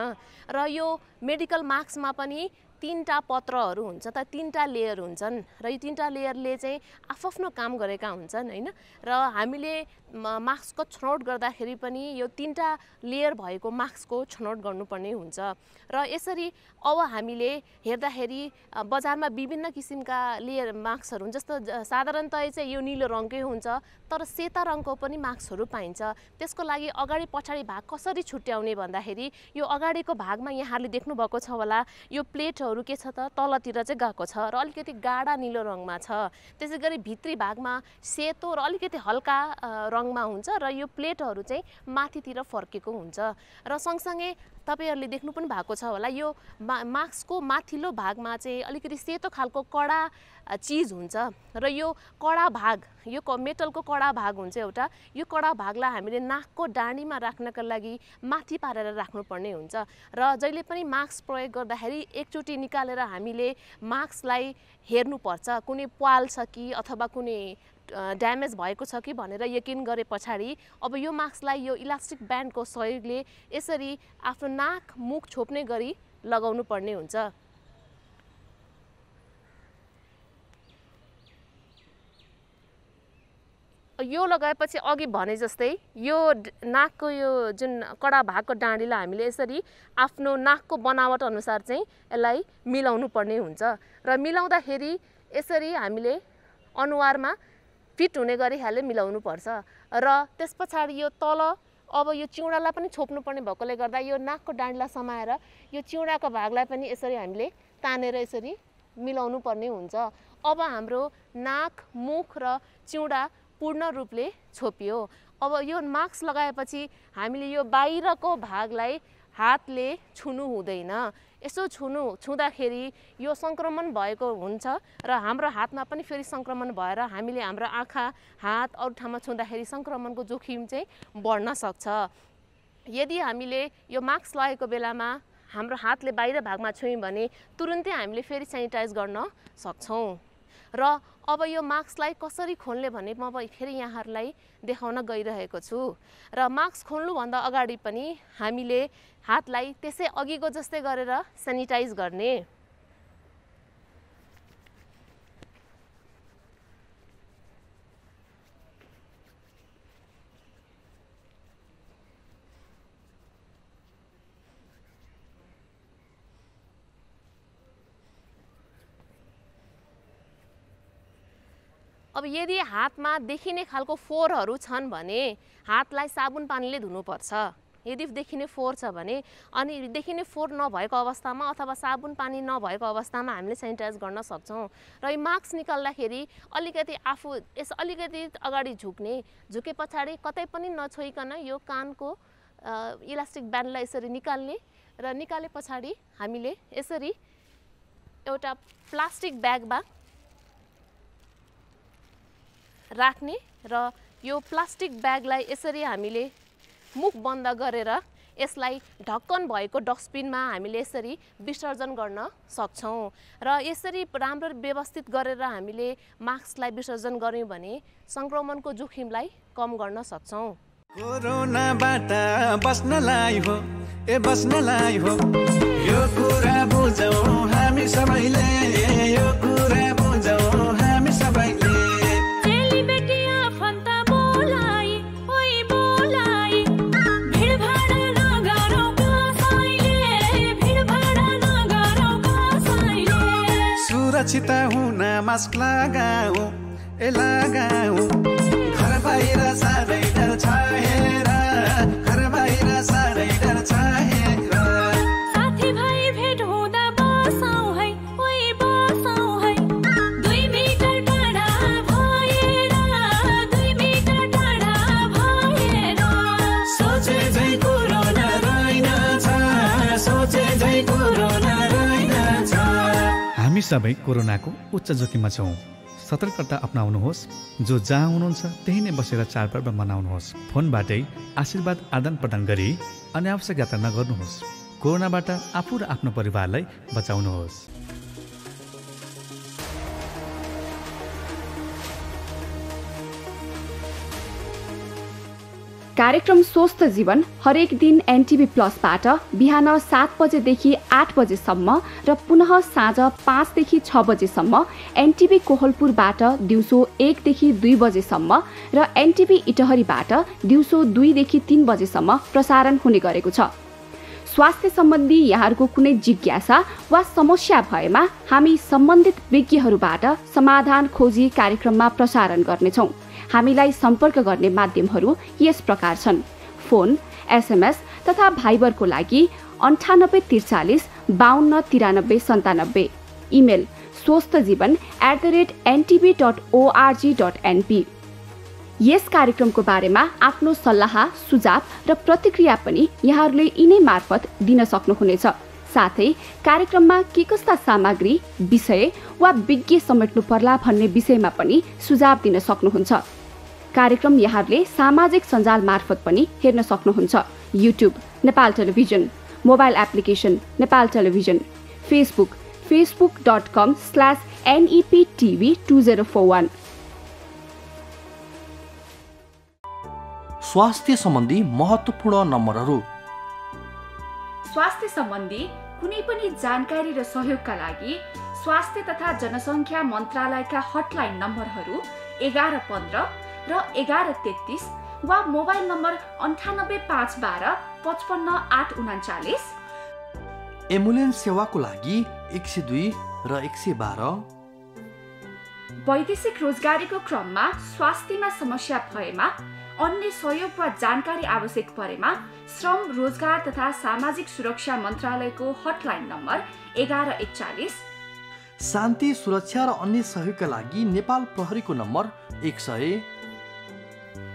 र यो मेडिकल मास्कमा पनि 3टा पत्रहरू हुन्छ त 3टा लेयर हुन्छन् र यो 3टा लेयरले चाहिँ आफ्नो काम गरेका हुन्छन् हैन र हामीले मास्कको छनौट गर्दाखेरि पनि यो 3टा लेयर भएको मास्कको छनौट गर्नुपर्ने हुन्छ र यसरी अब हामीले हेर्दाखेरि बजारमा विभिन्न किसिमका लेयर मास्कहरू हुन्छ जस्तो साधारणतया चाहिँ यो नीलो रङकै हुन्छ तर सेता रङको पनि मास्कहरू पाइन्छ त्यसको लागि अगाडि पछाडी भाग कसरी छुट्याउने भन्दाखेरि यो अगाडिको भागमा यहाँले देख्नु भएको छ होला यो प्लेटहरू के छ त तलतिर चाहिँ गएको छ र अलिकति गाढा नीलो रङमा छ त्यसैगरी भित्री भागमा सेतो र अलिकति हल्का रङमा हुन्छ र यो प्लेटहरू चाहिँ माथितिर फर्केको हुन्छ र सँगसँगै तपाईहरुले देख्नु पनि भएको छ होला यो मास्कको माथिल्लो भागमा चाहिँ अलिकति सेतो खालको कडा चीज हुन्छ र यो कडा भाग यो मेटलको कडा भाग हुन्छ एउटा यो कडा भागलाई हामीले नाकको डाँडीमा राख्नका लागि माथि पारेर राख्नुपर्ने हुन्छ र जहिले पनि मास्क प्रयोग गर्दाखेरि एकचोटी निकालेर हामीले मास्कलाई हेर्नुपर्छ कुनै प्वाल छ कि अथवा कुनै ड्यामेज भएको छ कि भनेर यकिन गरे पछाडी अब यो मास्कलाई यो इलास्टिक ब्यान्डको सहयोगले यसरी आफ्नो नाक मुख छोप्ने गरी लगाउनु पर्ने हुन्छ यो लगाएपछि अघि भने जस्तै यो नाकको यो जुन कडा भागको डाँडीलाई हामीले यसरी आफ्नो नाकको बनावट अनुसार चाहिँ यसलाई मिलाउनु पर्ने हुन्छ र मिलाउँदाखेरि यसरी हामीले अनुहारमा फिट हुने गरी हाले मिलाउनु पर्छ र त्यसपछि यो तल अब यो चिउडालाई पनि छोप्नु पर्ने भएकोले गर्दा यो नाकको डाँडीलाई समाएर यो चिउडाको भागलाई पनि यसरी हामीले तानेर यसरी मिलाउनु पर्ने हुन्छ अब हाम्रो नाक मुख र चिउडा पूर्ण रूपले छोपियो अब यो मास्क लगाएपछि हामीले यो बाहिरको भागलाई हातले छुनु हुँदैन यसो छुँदाखेरि यो संक्रमण भएको हुन्छ र हाम्रो हातमा पनि फेरि संक्रमण भएर हामीले हाम्रो आँखा हात अरु ठाउँमा छुँदाखेरि संक्रमणको जोखिम चाहिँ बढ्न सक्छ यदि हामीले यो मास्क लगाएको बेलामा हाम्रो हातले बाहिर भागमा छुयौं भने तुरुन्तै हामीले फेरि सेनिटाइज गर्न सक्छौं र अब यो मास्कलाई कसरी खोल्ने भने म फेरि यहाँहरुलाई देखाउन गइरहेको छु र मास्क खोल्नु भन्दा अगाडि पनि हामीले हातलाई त्यसै अघिको जस्तै गरेर सेनिटाइज गर्ने अब यदि हातमा देखिने खालको फोहोरहरू छन् भने हातलाई साबुन पानीले धुनुपर्छ। यदि देखिने फोहोर छ भने अनि देखिने फोहोर नभएको अवस्थामा अथवा साबुन पानी नभएको अवस्थामा हामीले सेनिटाइज गर्न सक्छौँ। र यो मास्क निकाल्दाखेरि अलिकति आफू अलिकति अगाडि झुके पछाडि कतै पनि नछोइकन यो कानको इलास्टिक ब्यान्डलाई यसरी निकाल्ने र निकाले पछाडि हामीले यसरी एउटा प्लास्टिक ब्यागमा राख्ने र यो प्लास्टिक ब्यागलाई यसरी हामीले मुख बन्द गरेर यसलाई ढक्कन भएको डस्टबिनमा हामीले यसरी विसर्जन गर्न सक्छौँ। र यसरी राम्रो व्यवस्थित गरेर हामीले मास्कलाई विसर्जन गर्यौँ भने सङ्क्रमणको जोखिमलाई कम गर्न सक्छौँ। कोरोनाबाट बस्नलाई हो बस्नलाई हो यो कुरा बुझौँ हामी सबैले, यो कुरा बुझौँ हामी सबैले। सुरक्षित हुन मास्क लगाऊ लगाऊ, घर बाहिर साह्रै डर छ हेर, घर बाहिर साह्रै डर छ हेर। साथी भाइ भेट हुँदा बसौँ है बसौँ है, 2 मिटर टाढा भएर, 2 मिटर टाढा भएर। सोचे झै कोरोना रहेनछ, सोचे झै कोरोना रहेनछ। हामी सबै कोरोनाको उच्च जोखिममा छौँ। सतर्कता अपनाउनुहोस्। जो जहाँ हुनुहुन्छ त्यही नै बसेर चाडपर्व मनाउनुहोस्। फोनबाटै आशीर्वाद आदान प्रदान गरी अनावश्यक यात्रा नगर्नुहोस्। कोरोनाबाट आफू र आफ्नो परिवारलाई बचाउनुहोस्। कार्यक्रम स्वस्थ जीवन हरेक दिन एनटिभी प्लसबाट बिहान 7 बजेदेखि 8 बजेसम्म र पुनः साँझ 5 देखि 6 बजेसम्म, एनटिभी कोहलपुरबाट दिउँसो 1 देखि 2 बजेसम्म र एनटिभी इटहरीबाट दिउँसो 2 देखि 3 बजेसम्म प्रसारण हुने गरेको छ। स्वास्थ्य सम्बन्धी यहाँहरूको कुनै जिज्ञासा वा समस्या भएमा हामी सम्बन्धित विज्ञहरूबाट समाधान खोजी कार्यक्रममा प्रसारण गर्नेछौँ। हामीलाई सम्पर्क गर्ने माध्यमहरू यस प्रकार छन्: फोन, एसएमएस तथा भाइबरको लागि 9843 52 93 97, इमेल swasthjivan@ntv.org.np। यस कार्यक्रमको बारेमा आफ्नो सल्लाह, सुझाव र प्रतिक्रिया पनि यहाँहरूले यिनै मार्फत दिन सक्नुहुनेछ। साथै कार्यक्रममा के कस्ता सामग्री, विषय वा विज्ञ समेट्नु पर्ला भन्ने विषयमा पनि सुझाव दिन सक्नुहुन्छ। कार्यक्रम यहाँहरूले सामाजिक सञ्जाल मार्फत पनि हेर्न सक्नुहुन्छ। YouTube Nepal television, mobile application Nepal television, Facebook facebook.com/neptv2041। स्वास्थ्य सम्बन्धी महत्त्वपूर्ण नम्बरहरू। स्वास्थ्य सम्बन्धी कुनै पनि जानकारी र सहयोगका लागि स्वास्थ्य तथा जनसङ्ख्या मन्त्रालयका हटलाइन नम्बरहरू 1115 र 1133 वा मोबाइल नम्बर 98512 55839। एम्बुलेन्स सेवाको लागि 102 र 112। वैदेशिक रोजगारीको क्रममा स्वास्थ्यमा समस्या भएमा, अन्य सहयोग वा जानकारी आवश्यक परेमा श्रम, रोजगार तथा सामाजिक सुरक्षा मन्त्रालयको हटलाइन नम्बर 1141। शान्ति, सुरक्षा र अन्य सहयोगका लागि नेपाल प्रहरीको नम्बर 100।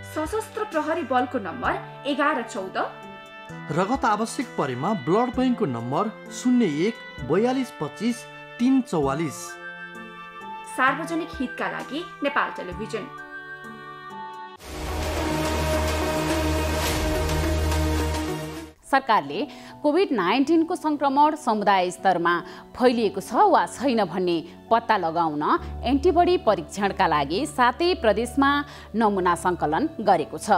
सशस्त्र प्रहरी बलको नम्बर 1114। रगत आवश्यक परेमा ब्लड बैंकको नम्बर 01 42 25 344। सार्वजनिक हितका लागि नेपाल टेलिभिजन। सरकारले कोभिड-19 को संक्रमण समुदाय स्तरमा फैलिएको छ वा छैन भन्ने पत्ता लगाउन एन्टिबडी परीक्षणका लागि 7 प्रदेशमा नमुना सङ्कलन गरेको छ।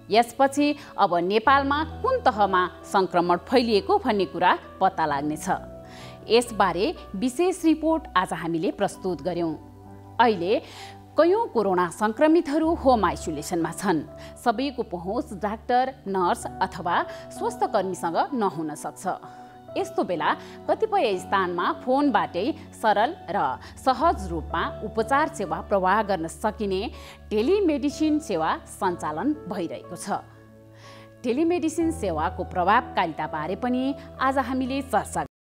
यसपछि अब नेपालमा कुन तहमा संक्रमण फैलिएको भन्ने कुरा पत्ता लाग्नेछ। यसबारे विशेष रिपोर्ट आज हामीले प्रस्तुत गर्यौं। अहिले कयौं कोरोना संक्रमितहरू होम आइसोलेसनमा छन्। सबैको पहुँच डाक्टर, नर्स अथवा स्वास्थ्य कर्मीसँग नहुन सक्छ। यस्तो बेला कतिपय स्थानमा फोनबाटै सरल र सहज रूपमा उपचार सेवा प्रवाह गर्न सकिने टेलिमेडिसिन सेवा सञ्चालन भइरहेको छ। टेलिमेडिसिन सेवाको प्रभावकारिताबारे पनि आज हामीले चर्चा